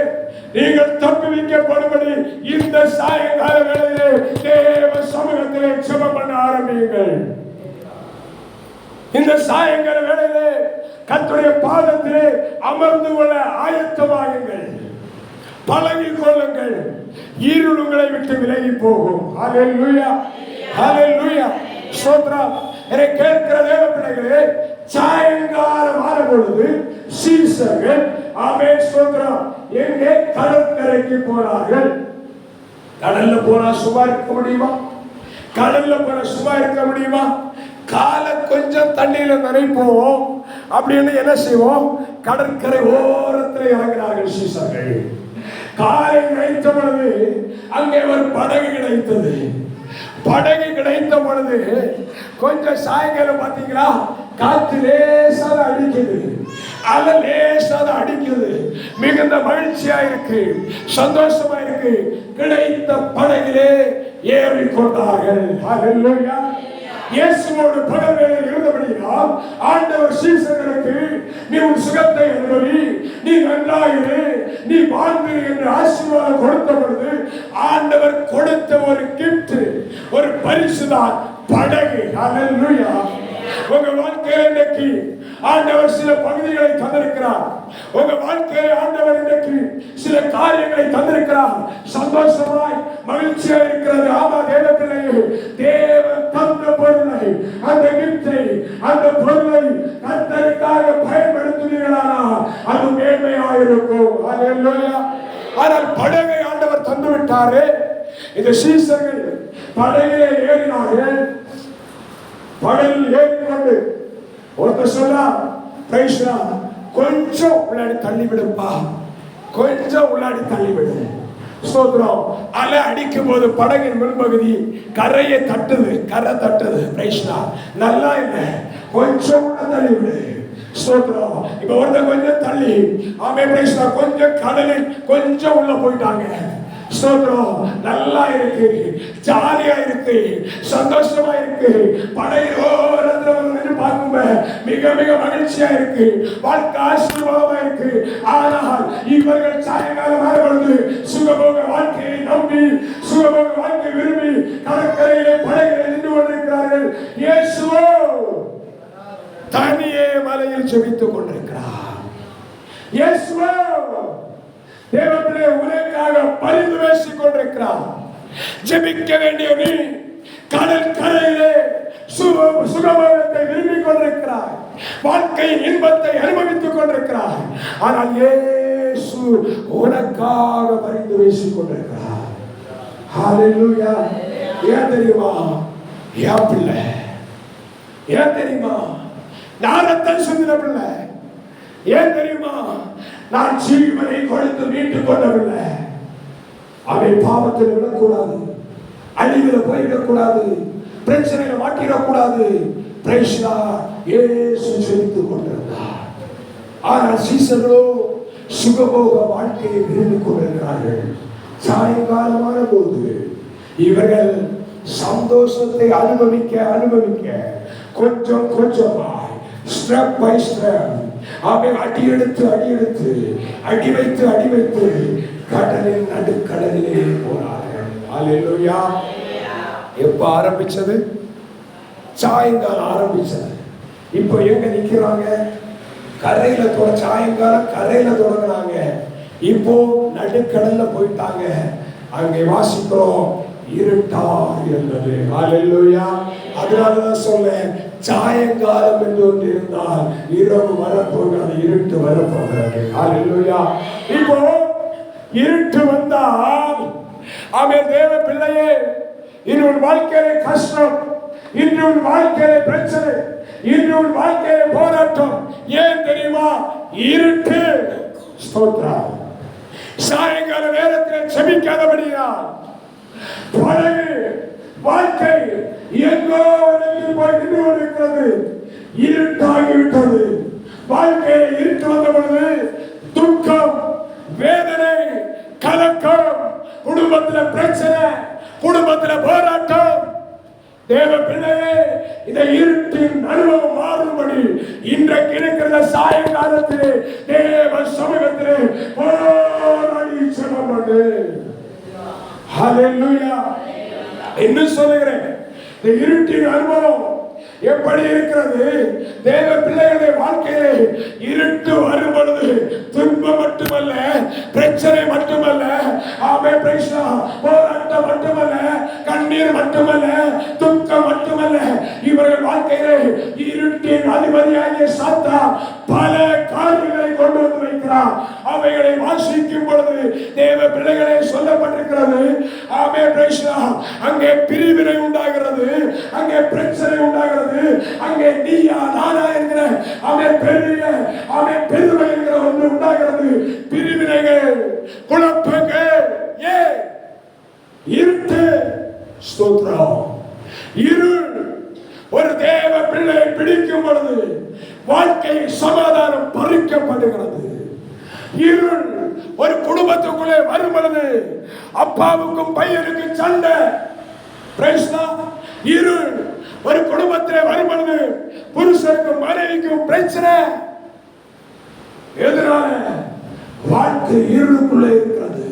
நீங்கள் தப்பி வைக்கப்படும்படி இந்த சாயங்கால வேளையிலே தேவ சமூகத்திலே ஜெபம் பண்ண ஆரம்பியுங்கள். இந்த சாயங்கால வேளையிலே கர்த்தருடைய பாதத்திலே அமர்ந்து கொள்ள ஆயத்தமாகுங்கள், பழகிக் கொள்ளுங்கள். இருள் உங்களை விட்டு விலகி போகும். ஹல்லேலூயா, ஹல்லேலூயா. ஸ்தோத்திரம். என்னை கேட்கிற தேவ பிள்ளைகளே, சாயங்காலம் ஆன பொழுது சீசர்கள் ஆமென் ஸ்தோத்திரம் எங்கே கடற்கரைக்கு போனார்கள். கடல்ல போனா சும்மா இருக்க முடியுமா? கடல்ல போனா சும்மா இருக்க முடியுமா? காலை கொஞ்சம் தண்ணியில நனைப்போம் அப்படின்னு என்ன செய்வோம்? கடற்கரை ஓரத்தில் இறங்கினார்கள் சீசர்கள். காலை கிடைத்த பொழுது அங்கே ஒரு படகு கிடைத்தது. படகு கிடைத்த பொழுது கொஞ்சம் சாயங்காலம் பார்த்தீங்களா, காற்று லேசாக அடிக்குது, அலை லேசாக அடிக்குது. மிகுந்த மகிழ்ச்சியா இருக்கு, சந்தோஷமா இருக்கு. கிடைத்த படகிலே ஏறிக்கொண்டார்கள். ஹல்லேலூயா. இயேசுவோடு பகல் வேளையில் இருந்தபடியால் ஆண்டவர் சீசர்களுக்கு நீ உன் சுகத்தை அனுபவி, நீ நன்றாயிரு, நீ வாழ்ந்து என்று ஆசீர்வாதம் கொடுத்த பொழுது ஆண்டவர் கொடுத்த ஒரு கிஃப்ட், ஒரு பரிசுதான் படகு. ஹல்லேலூயா. உங்க வாழ்க்கையில இன்றைக்கு ஆண்டவர் சில பகுதிகளை தந்திருக்கிறார். உங்க வாழ்க்கையில ஆண்டவர் இன்றைக்கு சில காரியங்களை தந்திருக்கிறார். சந்தோஷமாய் மகிழ்ச்சியா இருக்கிறது. ஆமா தேவ பிள்ளையே, தேவன் தந்த பொருளை, அந்த கிஃப்டை, அந்த பொருளை கர்த்தருக்காக பயன்படுத்துவீர்களானால் அது மேன்மையாயிருக்கும். ஹல்லேலூயா. ஆனால் படகை ஆண்டவர் தந்து விட்டாரே. இந்த சீசர்கள் படகிலே ஏறினார்கள். படகில் ஏறிக்கொண்டு ஒருத்தர் சொல்றா, கொஞ்சம் உள்ளாடி தள்ளிவிடுப்பா, கொஞ்சம் உள்ளாடி தள்ளிவிடு. ஸ்தோத்திரம். அலை அடிக்கும் போது படகின் முன்பகுதி கரையை தட்டுது, கரை தட்டுது. நல்லா இல்லை, கொஞ்சம் உள்ள தள்ளிவிடு. ஸ்தோத்திரம். இப்ப ஒருத்தர் கொஞ்சம் தள்ளி, ஆமே கொஞ்சம் கடலில் கொஞ்சம் உள்ள போயிட்டாங்க. ஸ்தோத்திரம். நல்லா இருக்கு, ஜாலியா இருக்கு, சந்தோஷமா இருக்கு. படையோரத்தில் பார்க்கும்போது மிக மிக மகிழ்ச்சியா இருக்கு, வாழ்க்கை ஆசீர்வாதமா இருக்கு. ஆனால் இவர்கள் சாயங்காலம் வரும்பொழுது சுகபோக வாழ்க்கையை நம்பி, சுகபோக வாழ்க்கை விரும்பி கடற்கரையிலே படைகளை நின்று கொண்டிருக்கிறார்கள். இயேசுவோ தனியே மலையில் ஜெபித்துக் கொண்டிருக்கிறார். இயேசுவோ தேவனுடைய உலகாக பரிந்து பேசிக் கொண்டிருக்கிறார். ஜெபிக்க வேண்டிய நீ கடல் கரையிலே சுகபோகத்தை விரும்பிக் கொண்டிருக்கிறார், வாழ்க்கையின் இன்பத்தை அனுபவித்துக் கொண்டிருக்கிறார். ஆனால் இயேசு உனக்காக பரிந்து பேசிக் கொண்டிருக்கிறார். ஹல்லேலூயா. ஏன் தெரியுமா? என் பிள்ளை, ஏன் தெரியுமா? நான் ரத்தம் சிந்தின பிள்ளை. ஏன் தெரியுமா? நான் ஜீவனை கொடுத்து மீட்டுக் கொள்ளவில்லை. அவை பாவத்தில் விடக்கூடாது, அழிவில் போயிடக்கூடாது, பிரச்சனையில மாட்டிடக்கூடாது. இயேசு ஜெபித்துக் கொண்டிருந்தார். ஆனால் சீசர்களோ சுகபோக வாழ்க்கையை விரும்பிக் கொண்டிருக்கிறார்கள். சாயங்காலமான போது இவர்கள் சந்தோஷத்தை அனுபவிக்க அனுபவிக்க கொஞ்சம் கொஞ்சமாய், ஸ்டெப் பை ஸ்டெப், அடி எடுத்து அடி எடுத்து, அடி வைத்து அடி வைத்து கடலில் நடுக்கடலிலே போனார்கள். ஹல்லேலூயா. எப்ப ஆரம்பிச்சது? சாயங்காலம் ஆரம்பிச்சது. இப்ப எங்க நிக்கிறாங்க? கரையில சாயங்காலம் கரையில தொடங்கினாங்க, இப்போ நடுக்கடல்ல போயிட்டாங்க. அங்கே வாசிக்கிறோம், இருட்டா இருந்தது. ஹல்லேலூயா. அதனாலதான் சொல்லேன், சாயங்காலம் என்று ஒன்று இருந்தால் இரவு வரப்போகிறது, இருட்டு வரப்போகிறது. ஹல்லேலூயா. இப்போ இருட்டு வந்தால், ஆமென் தேவ பிள்ளையே, இன்று உன் வாழ்க்கையிலே கஷ்டம், இன்று உன் வாழ்க்கையிலே பிரச்சனை, இன்று உன் வாழ்க்கையிலே போராட்டம். ஏன் தெரியுமா? இருட்டு. ஸ்தோத்திரம். சாயங்கால நேரத்தில் செபிக்காதபடியால் படகு வாழ்க்கை எங்கோ போய் நின்று கொண்டிருக்கிறது. இருட்டாகிவிட்டது. வாழ்க்கையை இருட்டு வந்த பொழுது துக்கம், வேதனை, கலக்கம், குடும்பத்தில் பிரச்சனை, குடும்பத்தில் போராட்டம். தேவ பிள்ளையே, இந்த இருட்டின் அனுபவம் மாறும்படி இன்றைக்கு இருக்கிற சாயங்காலத்திலே தேவ சமூகத்திலே போராடி ஜெபம் பண்ணு. ஹல்லேலூயா. என்ன சொல்லுகிறேன்? இந்த இருட்டின் அனுபவம் எப்படி இருக்கிறது? தேவ பிள்ளைகளுடைய வாழ்க்கையிலே இருட்டு வரும் பொழுது துன்பம் மட்டுமல்ல, பிரச்சனை மட்டுமல்ல, போராட்டம் மட்டுமல்ல, கண்ணீர் மட்டுமல்ல, துக்கம் மட்டுமல்ல, இவர்கள் வாழ்க்கையிலே இருட்டின் அதிபதியாகிய சாத்தான் பல காரியங்களை கொண்டு வந்து வைக்கிறார். அவைகளை வாசிக்கும் பொழுது தேவ பிள்ளைகளே சொல்லப்பட்டிருக்கிறது, அங்கே பிரிவினை உண்டாகிறது, அங்கே பிரச்சனை உண்டாகிறது, அங்கே நீயா நானா என்கிற பெரிய பெருமை என்கிற ஒன்று உண்டாகிறது. பிரிவினைகள், குழப்பங்கள், வாழ்க்கை சமாதானம் பறிக்கப்படுகிறது. இருள் ஒரு குடும்பத்துக்குள்ளே வரும் பொழுது அப்பாவுக்கும் பையனுக்கும் சண்டை. இருள் ஒரு குடும்பத்திலே வரும் பொழுது புருஷனுக்கும் மனைவிக்கும் பிரச்சனை. எதனால? வாழ்க்கை இருளுக்குள்ளே இருக்கிறது.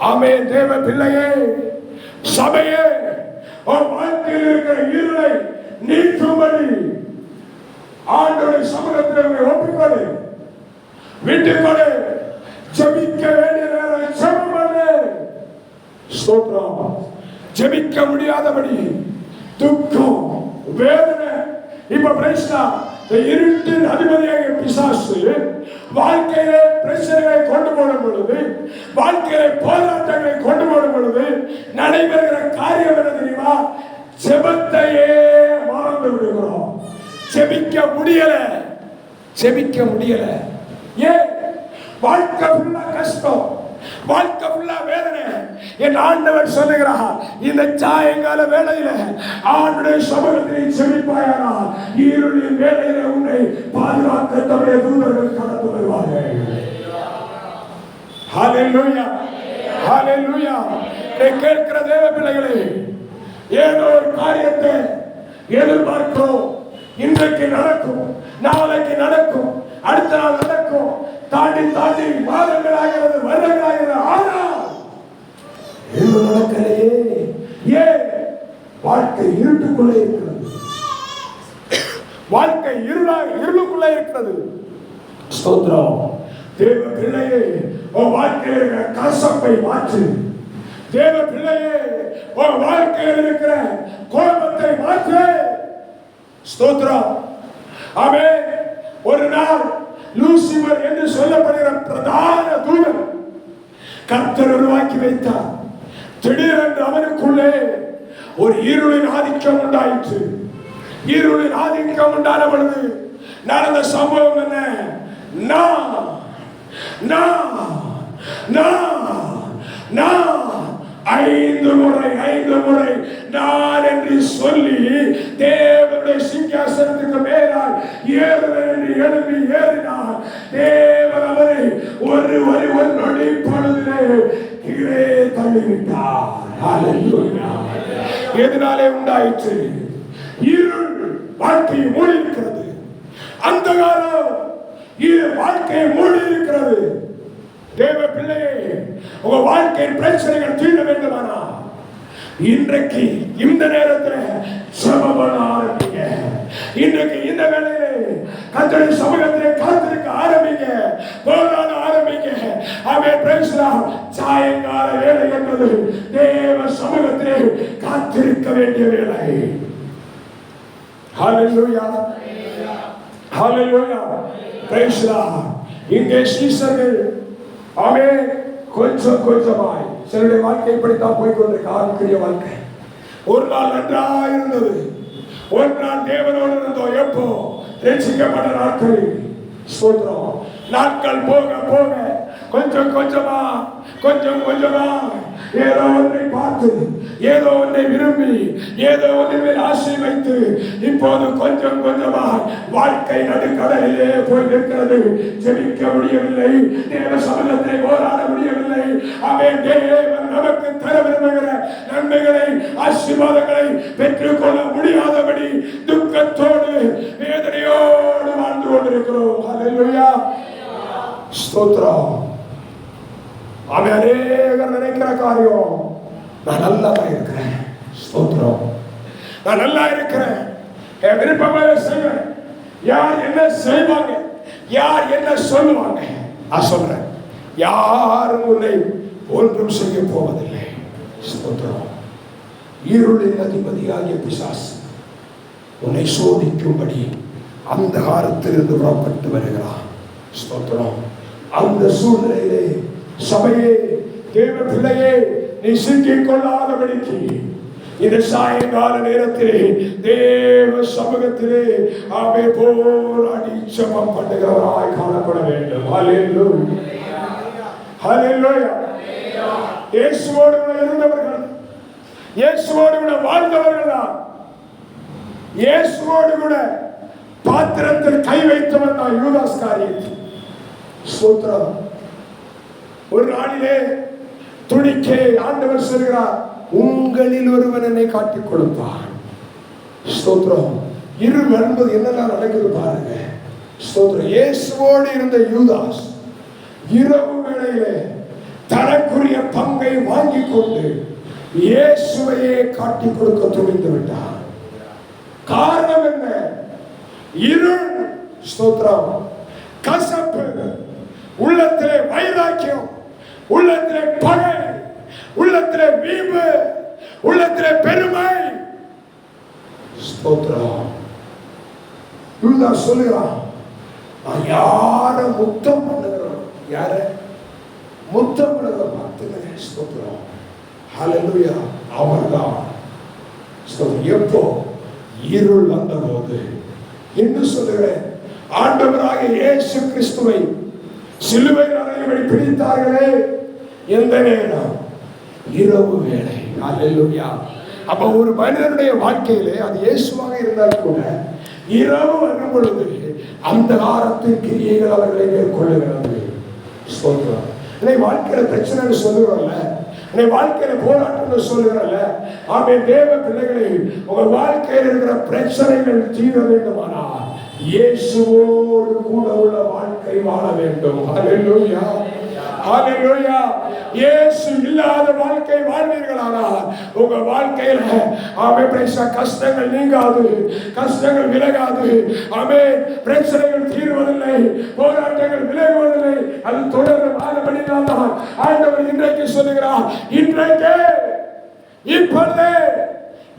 ஆமென். தேவ பிள்ளையே, சபையே, வாழ்க்கையில் இருக்கிற இருளை நீக்கும்படி ஆண்டவருடைய சமூகத்தில் ஒப்புக்கொடு, விட்டுக்கொடு. ஜெபிக்க வேண்டிய நேரம் ஜெபம் பண்ணு. ஸ்தோத்திரம். ஜெபிக்க முடியாதபடி துக்கம், வேதனை. இப்ப பிரச்சனை, இருட்டின் அதிபதியாக பிசாசு வாழ்க்கையிலே பிரச்சனைகளை கொண்டு போடும் பொழுது, வாழ்க்கையிலே போராட்டங்களை கொண்டு போடும் பொழுது நடைபெறுகிற காரியம் என்ன தெரியுமா? ஜெபத்தையே மறந்து விடுகிறோம். ஜெபிக்க முடியல, ஜெபிக்க முடியல. ஏன்? வாழ்க்கை ஃபுல்லா கஷ்டம், வாழ்க்கை ஃபுல்லா வேதனை. என் ஆண்டவர் சொல்லுகிறார், இந்த சாயங்கால வேளையில ஆண்டுடைய சமூகத்தில் செழிப்பாயானா இருளின் வேளையில உன்னை பாதுகாக்க தம்முடைய தூதர்கள் கடந்து வருவார்கள். ஹல்லேலூயா, ஹல்லேலூயா. கேட்கிற தேவ பிள்ளைகளே, ஏதோ ஒரு காரியத்தை எதிர்பார்க்கிறோம். இன்றைக்கு நடக்கும், நாளைக்கு நடக்கும், அடுத்த நாள் நடக்கும். தாண்டி தாண்டி மாதங்கள் ஆகிறது, வருடங்கள் ஆகிறது. ஆனால் இன்னும் நடக்கலையே. ஏன்? வாழ்க்கை இருட்டுக்குள்ளே இருக்கிறது. வாழ்க்கை இருளுக்குள்ளே இருக்கிறது. ஸ்தோத்திரம். தேவ பிள்ளையே, உன் வாழ்க்கையில் கசப்பை மாற்று. தேவ பிள்ளையே, உன் வாழ்க்கையில் இருக்கிற கோபத்தை மாற்று. ஸ்தோத்திரம். ஆமென். ஒரு நாள் லூசிபர் என்று சொல்லப்படுகிற பிரதான தூதன் கர்த்தர் உருவாக்கி வைத்தார். திடீரென்று அவனுக்குள்ளே ஒரு இருளின் ஆதிக்கம் உண்டாயிற்று. இருளின் ஆதிக்கம் உண்டான பொழுது நடந்த சம்பவம் என்ன? ஐந்து முறை நான் என்று சொல்லி தேவனுடைய சிங்காசனத்துக்கு மேலால் ஏறுவேன் என்று எழுப்பி ஏறினார். தேவன் அவரை ஒரு நொடி பொழுதிலே கீழே தள்ளிவிட்டார். ஹல்லேலூயா. எதனாலே உண்டாயிற்று? இருள் வாழ்க்கையை மூடி இருக்கிறது. அந்தகாரம் வாழ்க்கையை மூடி இருக்கிறது. தேவ பிள்ளையே, உங்க வாழ்க்கையின் பிரச்சனைகள் தீர வேண்டுமானா இன்றைக்கு இந்த நேரத்தில் ஜெபம் பண்ண ஆரம்பிங்க. இன்றைக்கு இந்த வேளையிலே கர்த்தருடைய சமூகத்திலே காத்திருக்க ஆரம்பிங்க, போராட ஆரம்பிங்க. ஆமென். Praise the Lord. சாயங்கால வேளை என்பது தேவ சமூகத்திலே காத்திருக்க வேண்டிய வேளை. Hallelujah, hallelujah. Praise the Lord. இங்கே சீசர்கள் ஆமென் கொஞ்சம் கொஞ்சமாய் சிலருடைய வாழ்க்கை இப்படித்தான் போய்கொண்டிருக்க ஆவிக்குரிய வாழ்க்கை. ஒரு நாள் நன்றாக இருந்தது, ஒரு நாள் தேவனோடு இருந்தோம். எப்போ? ரட்சிக்கப்பட்ட நாட்களில். ஸ்தோத்திரம். நாட்கள் போக போக கொஞ்சம் கொஞ்சமா ஏதோ ஒன்றை பார்த்து, ஏதோ ஒன்றை விரும்பி, ஏதோ ஒன்றில் ஆசை வைத்து இப்போது கொஞ்சம் கொஞ்சமா வாழ்க்கை நடுக்கடலிலே போய் நிற்கிறது. ஜெபிக்க முடியவில்லை, தேவ சமூகத்தை போராட முடியவில்லை. அவன் தேவன் நமக்கு தர விரும்புகிற நன்மைகளை, ஆசீர்வாதங்களை பெற்றுக்கொள்ள முடியாதபடி துக்கத்தோடு வேதனையோடு வாழ்ந்து கொண்டிருக்கிறோம். ஹல்லேலூயா, ஸ்தோத்திரம். அவன் அநேகர் நினைக்கிற காரியம், நான் நல்லா இருக்கிறேன். ஸ்தோத்திரம். நான் நல்லா இருக்கிறேன், என் விருப்பமாக செய்வேன். யார் என்ன செய்வாங்க, யார் என்ன சொல்லுவாங்க, நான் சொல்றேன், யாரும் உன்னை ஒன்றும் செய்ய போவதில்லை. ஸ்தோத்திரம். இருளின் அதிபதியாகிய பிசாசு உன்னை சோதிக்கும்படி அந்த காலத்திலிருந்து புறப்பட்டு வருகிறான். ஸ்தோத்திரம். அந்த சூழ்நிலையிலே சபையே, தேவ பிள்ளையே, நீ சிக்கிக் கொள்ளாதபடிக்கு இந்த சாயங்கால நேரத்திலே தேவ சமூகத்திலே ஆமே போராடி ஜெபம் பண்ணுகிறவராய் காணப்பட வேண்டும். ஹல்லேலூயா, ஹல்லேலூயா. இயேசுவோடு கூட இருந்தவர்கள், இயேசுவோடு கூட வாழ்ந்தவர்கள் தான். இயேசுவோடு கூட பாத்திரத்தில் கை வைத்தவன் தான் யூதாஸ் காரியத். ஸ்தோத்திரம். ஒரு நாளிலே துணிக்கே ஆண்டவர் சொல்கிறார், உங்களில் ஒருவன் என்னை காட்டிக் கொடுப்பான். ஸ்தோத்திரம். இருள் என்பது என்னெல்லாம் நடக்குது பாருங்க. ஸ்தோத்திரம். இயேசுவோடு இருந்த யூதாஸ் இரவு வேளையிலே தனக்குரிய பங்கை வாங்கி கொண்டு இயேசுவையே காட்டிக் கொடுக்க துணிந்து விட்டார். காரணம் என்ன? இருள். ஸ்தோத்திரம். கசப்பு, உள்ளத்திலே வைராக்கியம், உள்ளத்திலே பகை, உள்ளத்திலே வீம்பு, உள்ளத்திலே பெருமை. ஸ்தோத்திரம். யூதாஸ் சொல்லுகிறான், நான் யார முத்தம் பண்ணுகிறோம், யார முத்தம் பண்ணுகிற பார்த்துங்க. ஸ்தோத்திரம். ஹல்லேலூயா. அவர்தான். எப்போ இருள் வந்த போது என்று சொல்லுகிறேன், ஆண்டவராக இயேசு கிறிஸ்துவை சிலுவையில் அறையும்படி பிடித்தார்களே, எந்த நேரம்? இரவு வேளை. ஹல்லேலூயா. அப்ப ஒரு மனிதனுடைய வாழ்க்கையிலே அது இயேசுவாக இருந்தால் கூட இரவு வரும் பொழுது அந்த காலத்தின் கிரியைகள் அவர்களை மேற்கொள்ளுகிறது. ஸ்தோத்திரம். வாழ்க்கையில பிரச்சனை சொல்லுகிறோம்ல, வாழ்க்கையில போராட்டம் சொல்லுகிறல்ல. ஆமென். தேவ பிள்ளைகளை, உங்க வாழ்க்கையில் இருக்கிற பிரச்சனைகள் தீர வேண்டுமானால் இயேசுவோடு கூட உள்ள வாழ்க்கை வாழ வேண்டும். ஹல்லேலூயா. ஹல்லேலூயா. இயேசு இல்லாத வாழ்க்கை வாழ்வீர்களானால் உங்க வாழ்க்கையில ஆமென் கஷ்டங்கள் நீங்காது, கஷ்டங்கள் விலகாது. ஆமென். பிரச்சனைகள் தீர்வதில்லை, போராட்டங்கள் விலகுவதில்லை. அது தொடர்ந்து வாழபடினால்தான் ஆண்டவர் இன்றைக்கு சொல்லுகிறார், இன்றைக்கு இப்பொழுது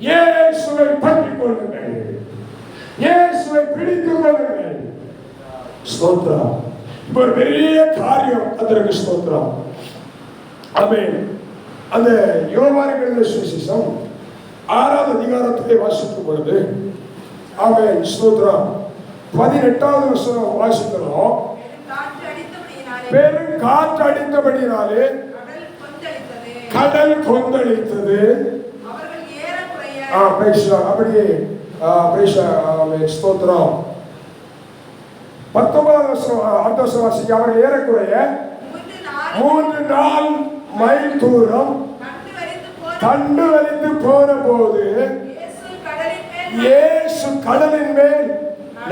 இயேசுவை பற்றிக் கொள்ளுங்கள், இயேசுவை பிடித்துக் கொள்ளுங்கள். ஸ்தோத்திரம். இப்ப ஒரு பெரிய காரியம் அதற்கு. ஸ்தோத்திரம். ஆமென். அந்த யோவான் எழுதின சுவிசேஷம் 6வது அதிகாரத்தை வாசிக்கும் பொழுது, ஆமென். ஸ்தோத்திரம். 18வது வசனம் வாசிக்கிறோம். பெரும் காற்று அடித்தபடியினாலே கடல் கொந்தளித்தது. அப்படியே ஸ்தோத்திரம். 19வது வசனம் அவர்கள் ஏறக்குறைய 3-4 மைல் தூரம் கண்டு வலித்து போன போது இயேசு கடலின் மேல்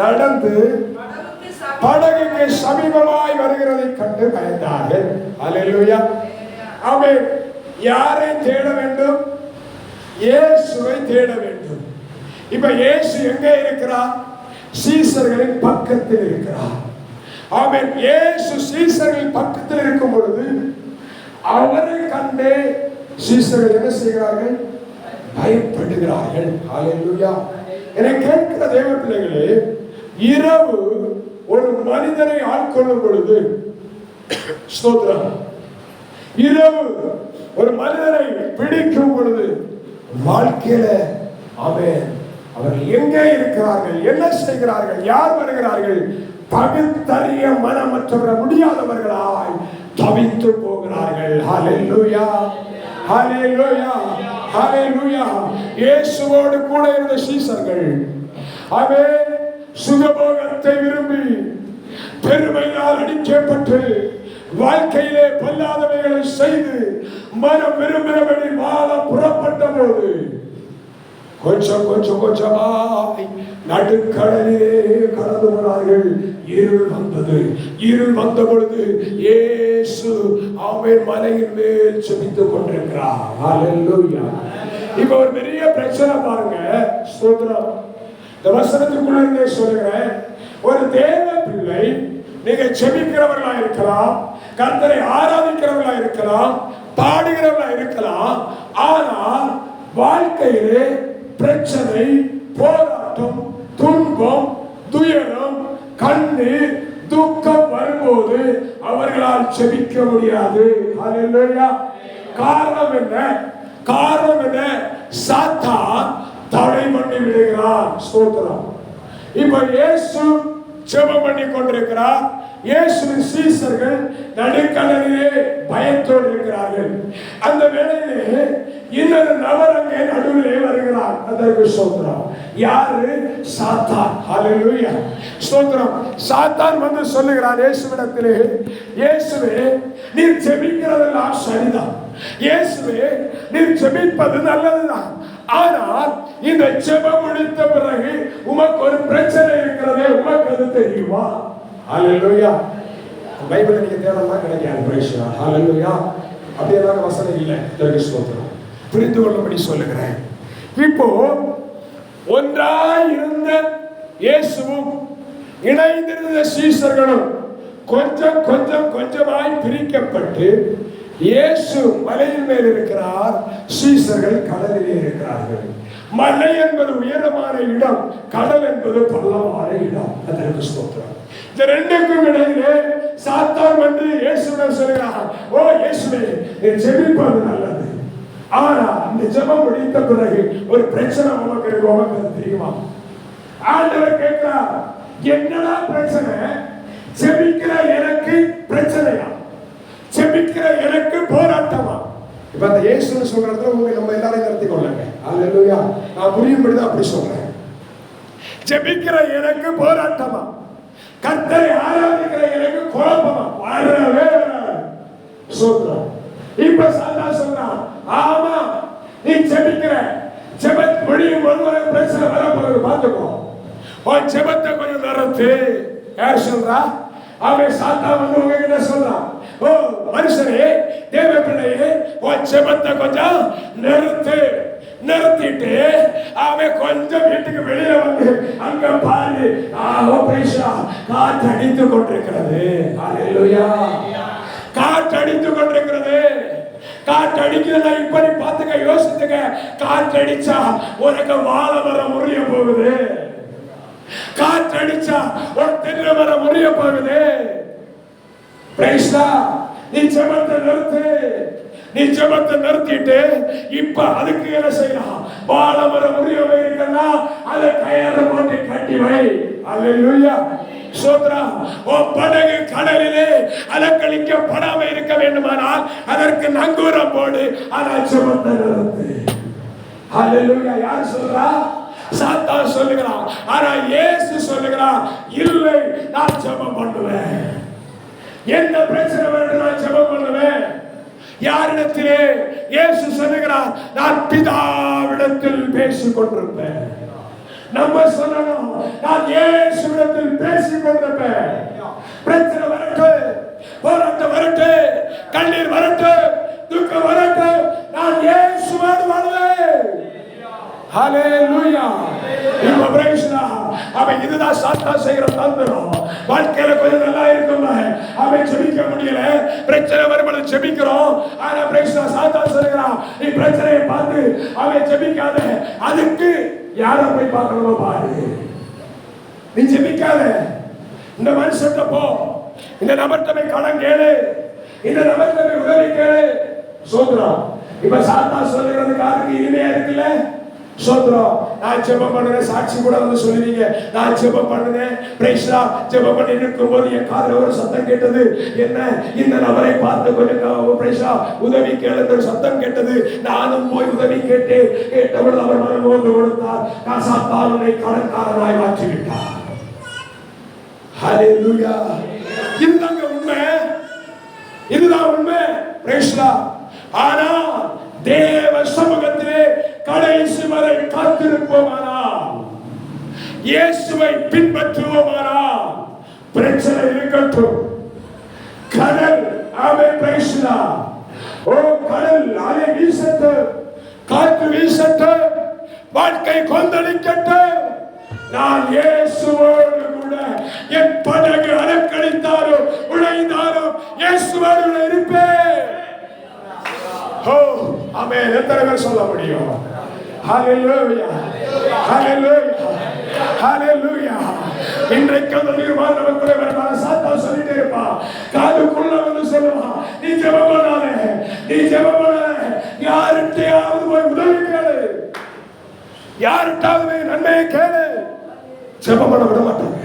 நடந்து படகுக்கு சமீபமாய் வருகிறதை கண்டு பயந்தார்கள். அல்லேலூயா. ஆமென். யாரை தேட வேண்டும்? இயேசுவை தேட வேண்டும். இப்ப இயேசு எங்கே இருக்கிறார்? சீசர்களின் பக்கத்தில் இருக்கிறார். ஆமென். இயேசு சீசர்களின் பக்கத்தில் இருக்கும் பொழுது அவரை கண்டே சீசர்கள் என்ன செய்கிறார்கள்? பயப்படுகிறார்கள். ஹல்லேலூயா. என்னை கேட்கிற தேவ பிள்ளைகளே, இரவு ஒரு மனிதனை ஆட்கொள்ளும் பொழுது, ஸ்தோத்திரம், இரவு ஒரு மனிதனை பிடிக்கும் பொழுது வாழ்க்கையில ஆமென் அவர்கள் எங்கே இருக்கிறார்கள், என்ன செய்கிறார்கள், யார் வருகிறார்கள்? பகுத்தறிய மனமற்ற முடியாதவர்களாய் தவித்து போகிறார்கள். ஹல்லேலூயா. ஹல்லேலூயா. ஹல்லேலூயா. இயேசுவோடு கூட இருந்த சீசர்கள் ஆமென் சுகபோகத்தை விரும்பி பெருமையால் அடிக்கப்பட்டு வாழ்க்கையிலே பொல்லாதவைகளை செய்து மனம் விரும்பினபடி வாழ புறப்பட்ட போது கொஞ்சம் கொஞ்சமாய் நடுக்கடலிலே கடந்து போனார்கள். இருள் வந்தது. இருள் வந்த பொழுது இயேசு ஆமென் மலையின் மேல் ஜெபித்துக் கொண்டிருக்கிறார். ஹல்லேலூயா. இப்ப ஒரு பெரிய பிரச்சனை பாருங்க. ஸ்தோத்திரம். இந்த வசனத்துக்குள்ள இருந்தே சொல்லுகிறேன், ஒரு தேவ பிள்ளை நீங்க ஜெபிக்கிறவர்களா இருக்கலாம், கர்த்தரை ஆராதிக்கிறவர்களா இருக்கலாம், பாடுகிறவர்களா இருக்கலாம். ஆனால் வாழ்க்கையிலே பிரச்சனை, போராட்டம், துன்பம், துயரம், கண்ணீர், துக்கம் வரும்போது அவர்களால் ஜெபிக்க முடியாது. ஹல்லேலூயா. காரணம் என்ன? காரணம் என்ன? சாத்தான் தடை பண்ணி விடுகிறான். ஸ்தோத்திரம். இப்ப இயேசு ஜெபம் பண்ணி கொண்டிருக்கிறார். இயேசுவின் சீஷர்கள் நடுக்கடலிலே பயத்தோடு இருக்கிறார்கள். அந்த வேளையிலே இன்னொரு நபர் அங்கே நடுவிலே வருகிறார். அதற்கு ஸ்தோத்திரம். யாரு? சாத்தான். ஹல்லேலூயா, ஸ்தோத்திரம். சாத்தான் வந்து சொல்லுகிறார் இயேசுவிடத்திலே, இயேசுவே நீர் ஜெபிக்கிறதெல்லாம் சரிதான், இயேசுவே நீர் ஜெபிப்பது நல்லதுதான், ஆனால் இந்த ஜெபம் முடித்த பிறகு உமக்கு ஒரு பிரச்சனை இருக்கிறதே, உமக்கு அது தெரியுமா? ஹல்லேலூயா. பைபிளை நீங்க தேடமா கிடைக்காது. Praise the Lord. ஹல்லேலூயா. அப்படியெல்லாம் வசனம் இல்லை. இதற்கு ஸ்தோத்திரம். புரிந்து கொள்ளும்படி சொல்லுகிறேன். இப்போ ஒன்றாய் இருந்த இயேசுவும் இணைந்திருந்த சீஷர்களும் கொஞ்சம் கொஞ்சம் கொஞ்சமாய் பிரிக்கப்பட்டு இயேசு மலையின் மேல் இருக்கிறார், சீஷர்கள் கடலிலே இருக்கிறார்கள். மலை என்பது உயரமான இடம், கடல் என்பது பள்ளமான இடம். அதற்கு ஸ்தோத்திரம். இந்த ரெண்டுக்கும் இடையிலே சாத்தான் வந்து இயேசுவிடம் சொல்கிறார், ஓ இயேசுவே நீர் ஜெபிப்பது நல்லது, ஆனா இந்த ஜெபம் முடித்த பிறகு ஒரு பிரச்சனை உமக்கு தெரியுமா? ஆண்டவர் கேட்கிறார், என்னடா பிரச்சனை? ஜெபிக்கிற எனக்கு பிரச்சனையா? ஜெபிக்கிற எனக்கு போராட்டமா? இப்ப அந்த இயேசுன்னு சொல்றதுல நம்ம எல்லாரையும் நிறுத்தி கொள்ளுங்க. ஹல்லேலூயா. நான் புரியும்படிதான் அப்படி சொல்றேன். ஜெபிக்கிற எனக்கு போராட்டமா? கர்த்தரை ஆராதிக்கிற எனக்கு குழப்பமா? வரவே சொல்றோம். இப்ப சாத்தான் சொல்றான், ஆமா நீ ஜெபிக்கிற, ஜெபத் முடியும் ஒருவரை பிரச்சனை வரப்போறது பார்த்துக்கோ, உன் ஜெபத்தை கொஞ்சம் நிறுத்து. யார் சொல்றா? அவன் சாத்தான் வந்து உங்ககிட்ட சொல்றான், ஓ மனுஷனே, தேவ பிள்ளையே, உன் ஜெபத்தை கொஞ்சம் நிறுத்து. நிறுத்திட்டு அவன் கொஞ்சம் வீட்டுக்கு வெளியில வந்து அங்க பாரு, காற்று அடித்து கொண்டிருக்கிறது. ஹல்லேலூயா. காற்று அடித்து கொண்டிருக்கிறது. காற்று அடிக்கிறதா? இப்ப நீ பாத்துக்க, யோசித்துக்க. காற்று அடிச்சா உனக்கு வாழை மரம் முறிய போகுது. காற்று அடிச்சா ஒரு தென்னை மரம் முறிய போகுது. நீ ஜெபத்தை நிறுத்து. நீ ஜெபத்தை நிறுத்திட்டு இப்ப அதுக்கு என்ன செய்யலாம்? வாழை மரம் முறிய போயிருக்கா, அதை கயிறு போட்டு கட்டி வை. அல்லேலூயா. ஸ்தோத்திரம். ஓ படகு கடலிலே அலக்களிக்கப்படாம இருக்க வேண்டுமானால் அதற்கு நங்கூரம் போடு. ஆனால் ஜெபத்தை நிறுத்து. ஹல்லேலூயா. யார் சொல்றா? சாத்தான் சொல்லுகிறான். ஆனா இயேசு சொல்லுகிறான், இல்லை நான் ஜெபம் பண்ணுவேன். என்ன பிரச்சனை வேணும், நான் ஜெபம் பண்ணுவேன். யாரிடத்திலே? இயேசு சொல்லுகிறார், நான் பிதாவிடத்தில் பேசிக் கொண்டிருப்பேன். நம்ம சொல்லணும், நான் இயேசுவிடத்தில் பேசிக் கொண்டிருப்பேன். பிரச்சனை வரட்டு, போராட்டம் வரட்டு, கண்ணீர் வரட்டு, துக்கம் வரட்டு, நான் இயேசுவோடு வாழ்வேன். ஹல்லேலூயா. இப்ப பிரைஸ் தி லார்ட். அவன் இதுதான் சாத்தான் செய்கிற தந்திரம். வாழ்க்கையில கொஞ்சம் நல்லா இருக்கும், அவன் ஜெபிக்க முடியல, பிரச்சனை வரும்போது ஜெபிக்கிறோம். ஆனா பிரைஸ் தி லார்ட், சாத்தான் சொல்கிறான், நீ பிரச்சனையை பார்த்து அவன் ஜெபிக்காத, அதுக்கு யாரை போய் பார்க்கணுமோ பாரு. நீ ஜெபிக்காத, இந்த மனுஷன்ட்ட போ, இந்த நபர்கிட்ட போய் கடன் கேளு, இந்த நபர்கிட்ட போய் உதவி கேளு. சோத்ரம். இப்ப சாத்தான் சொல்லுகிறதுக்கு யாருக்கு இனிமையா இருக்குல்ல? சோத்ரம். நான் ஜெபம் பண்ணுறேன், சாட்சி கூட வந்து சொல்லுவீங்க, நான் ஜெபம் பண்ணுறேன், பிரைஸ் தி லார்ட். ஜெபம் பண்ணி இருக்கும்போது என் காதுல ஒரு சத்தம் கேட்டது, என்ன? இந்த நபரை பார்த்து கொஞ்சம் பிரைஸ் தி லார்ட் உதவி கேளுங்க சத்தம் கேட்டது. நானும் போய் உதவி கேட்டவள் அவர் மனம் நோந்து கொடுத்தார். நான் சாத்தான் உன்னை கடன்காரனாய் மாற்றி விட்டார். ஹல்லேலூயா. இதுதான் உண்மை, இதுதான் உண்மை. Price the Lord. ஆனா தேவ சமூகத்திலே கடைசி வரை காத்திருப்போமானால், இயேசுவை பின்பற்றுவோமானால், பிரச்சனை இருக்கட்டும், கடல் அவை பிரைஸ் தி லார்ட். ஓ கடல் அலை வீசட்டும், காற்று வீசட்டும், வாழ்க்கை கொந்தளிக்கட்டும், நான் இயேசுவோடு கூட என் படகு அலக்களித்தாலும் உழைந்தாலும் இயேசுவோடு இருப்பேன். ஓ ஆமென். எத்தனை பேர் சொல்ல முடியும்? ஹல்லேலூயா. ஹல்லேலூயா. ஹல்லேலூயா. இன்றைக்கு அந்த தீர்மானம் நமக்குள்ளே வரணும். சாத்தான் சொல்லிட்டே இருப்பான், காதுக்குள்ள வந்து சொல்லுவான், நீ ஜெபம் பண்ணாத, நீ ஜெபம் பண்ணாத, யார்கிட்டயாவது போய் உதவி கேளு, யார்கிட்டயாவது நன்மையை கேளு. ஜெபம் பண்ண விட மாட்டாங்க.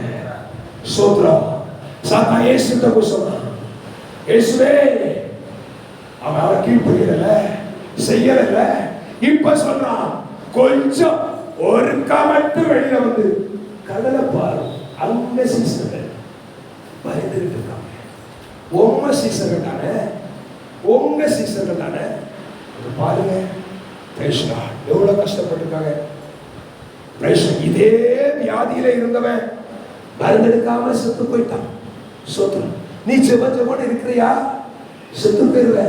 ஸ்தோத்திரம். சாத்தான் இயேசுட்ட போய் சொன்னான், இயேசுவே அவன் கீழ்ப்படியல, செய்யல. இப்ப சொல்றான், கொஞ்சம் ஒருக்கா மட்டும் வெளியில வந்து கடலை பாரு. அங்க சீசர்கள் பயந்துட்டு இருக்காங்க. உங்க சீசர்கள் தானே, உங்க சீசர்கள் தானே. பாருங்க எவ்வளவு கஷ்டப்பட்டிருக்காங்க. இதே வியாதியில இருந்தவன் மருந்தெடுக்காம செத்து போயிட்டான். சோத்திரம். நீ ஜெபம் இருக்கிறியா? செத்து போயிருவ,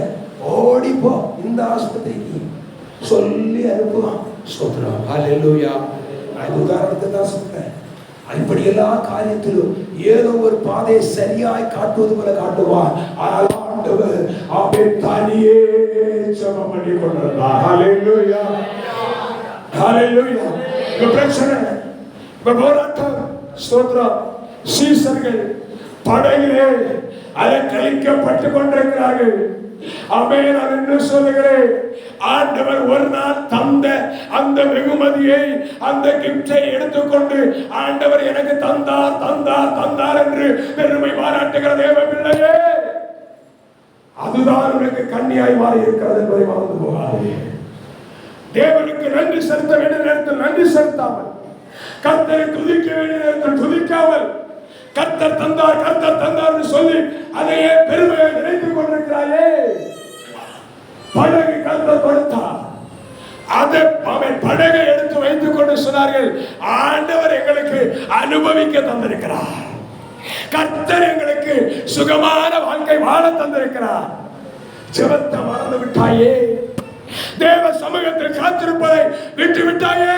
ஓடிப்போ இந்த ஆஸ்பத்திரிக்கு சொல்லி அனுப்புவான். சோத்திரம். ஹல்லேலூயா. நான் உதாரணத்தை தான் சொல்றேன். இப்படி எல்லா காரியத்திலும் ஏதோ ஒரு பாதையை சரியாய் காட்டுவது போல காட்டுவான். ஆனால் ஆண்டவர் அவன் தனியே ஜெபம் பண்ணி கொண்டிருந்தார். ஹல்லேலூயா, ஹல்லேலூயா. பிரச்சனை, போராட்டம். ஸ்தோத்திரம். சீசர்கள் படகிலே அலங்கரிக்கப்பட்டு கொண்டிருக்கிறார்கள். ஆமென். என்று சொல்லுகிறேன், ஆண்டவர் ஒரு நாள் தந்த அந்த வெகுமதியை, அந்த கிஃப்டை எடுத்துக்கொண்டு ஆண்டவர் எனக்கு தந்தார் தந்தார் தந்தார் என்று பெருமை பாராட்டுகிற தேவ பிள்ளையே, அதுதான் உனக்கு கண்ணியாய் மாறி இருக்கிறது என்பதை மறந்து போகாதே. தேவனுக்கு நன்றி செலுத்த வேண்டிய நேரத்தில் நன்றி செலுத்தாமல், கர்த்தரை துதிக்க வேண்டிய நேரத்தில் துதிக்காமல், கர்த்தர் தந்தார் கர்த்தர் தந்தார் சொல்லி அதையே பெருமையை நினைத்துக் கொண்டிருக்கிறாயே. படகு கர்த்தர் கொடுத்தார். அதை அவன் படகை எடுத்து வைத்துக் கொண்டு சொன்னார்கள், ஆண்டவர் எங்களுக்கு அனுபவிக்க தந்திருக்கிறார், கர்த்தர் எங்களுக்கு சுகமான வாழ்க்கை வாழ தந்திருக்கிறார். ஜெபத்தை மறந்து விட்டாயே, தேவ சமூகத்தில் காத்திருப்பதை விட்டு விட்டாயே.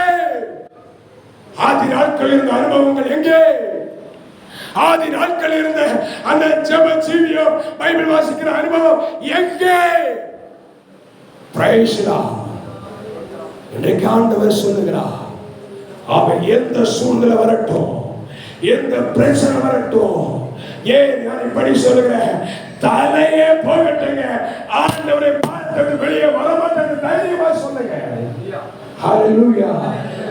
ஆதி நாட்களில் இருந்த அனுபவங்கள் எங்கே? ஆதி நாட்கள் இருந்த அந்த ஜெப ஜீவியம், பைபிள் வாசிக்கிற அனுபவம் எங்கே? Price the Lord. இன்றைக்கு ஆண்டவர் சொல்லுகிறார், அவன் எந்த சூழ்நிலை வரட்டும், எந்த பிரச்சனை வரட்டும், ஏன் நான் இப்படி சொல்லுகிறேன், தலையே போகட்டுங்க, ஆண்டவரை பார்த்தது வெளியே வரமாட்டேன்னு தைரியமா சொல்லுங்க. ஹல்லேலூயா.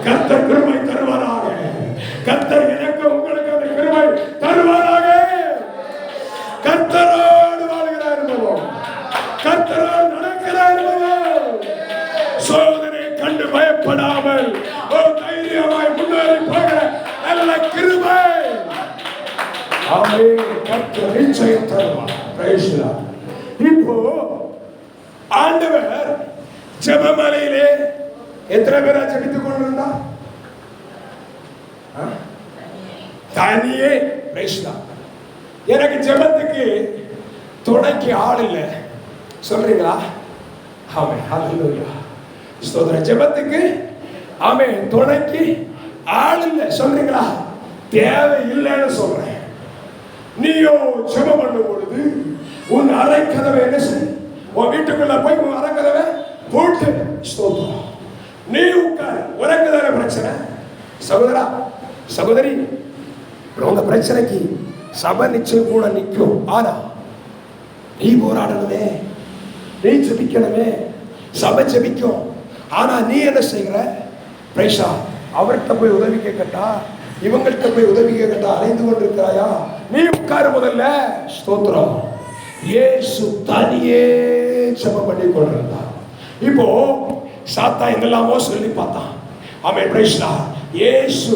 கர்த்தர் கிருபை தருவாராக. கர்த்தர் எனக்கு உங்களுக்கு அந்த கிருபை தருவாராக. கர்த்தரோடு வாழ்கிற அனுபவம், கர்த்தரோடு நடக்கிற அனுபவம், சோதனை கண்டு பயப்படாமல் தைரியமாய் முன்னேறி போகிற நல்ல கிருபை கர்த்தர் நிச்சயம் தருவார். Price the Lord. இப்போ ஆண்டவர் ஜெபமலையிலே எத்தனை பேரா ஜெபித்துக் கொண்டிருந்தா? தனியே. Price the Lord. எனக்கு ஜெபத்துக்கு துணைக்கு ஆள் இல்லை சொல்றீங்களா? ஆமென். ஹல்லேலூயா. ஸ்தோத்திரம். ஜெபத்துக்கு ஆமென் துணைக்கு ஆள் இல்லை சொல்றீங்களா? தேவை இல்லைன்னு சொல்றேன். நீயோ ஜெபம் பண்ணும் பொழுது உன் அறை கதவை என்ன செய், உன் வீட்டுக்குள்ள போய் உன் அறை கதவை போட்டு ஸ்தோத்திரம் நீ உட்கார். உனக்கு தானே பிரச்சனை சகோதரா சகோதரி, உங்க பிரச்சனைக்கு சபை நிச்சயம் கூட நிற்கும். ஆனா நீ போராடணுமே, நீ ஜெபிக்கணுமே, சபை ஜெபிக்கும். ஆனா நீ என்ன செய்கிற? பிரைஸா அவர்கிட்ட போய் உதவி கேட்கட்டா, இவங்கள்ட்ட போய் உதவி கேட்கட்டா அலைந்து கொண்டிருக்கிறாயா? நீ உட்காரு முதல்ல. ஸ்தோத்திரம். இயேசு தனியே ஜெபம் பண்ணி கொண்டிருந்தார். இப்போ சாத்தா எங்கெல்லாமோ சொல்லி பார்த்தான். அவன் பிரைஸா இயேசு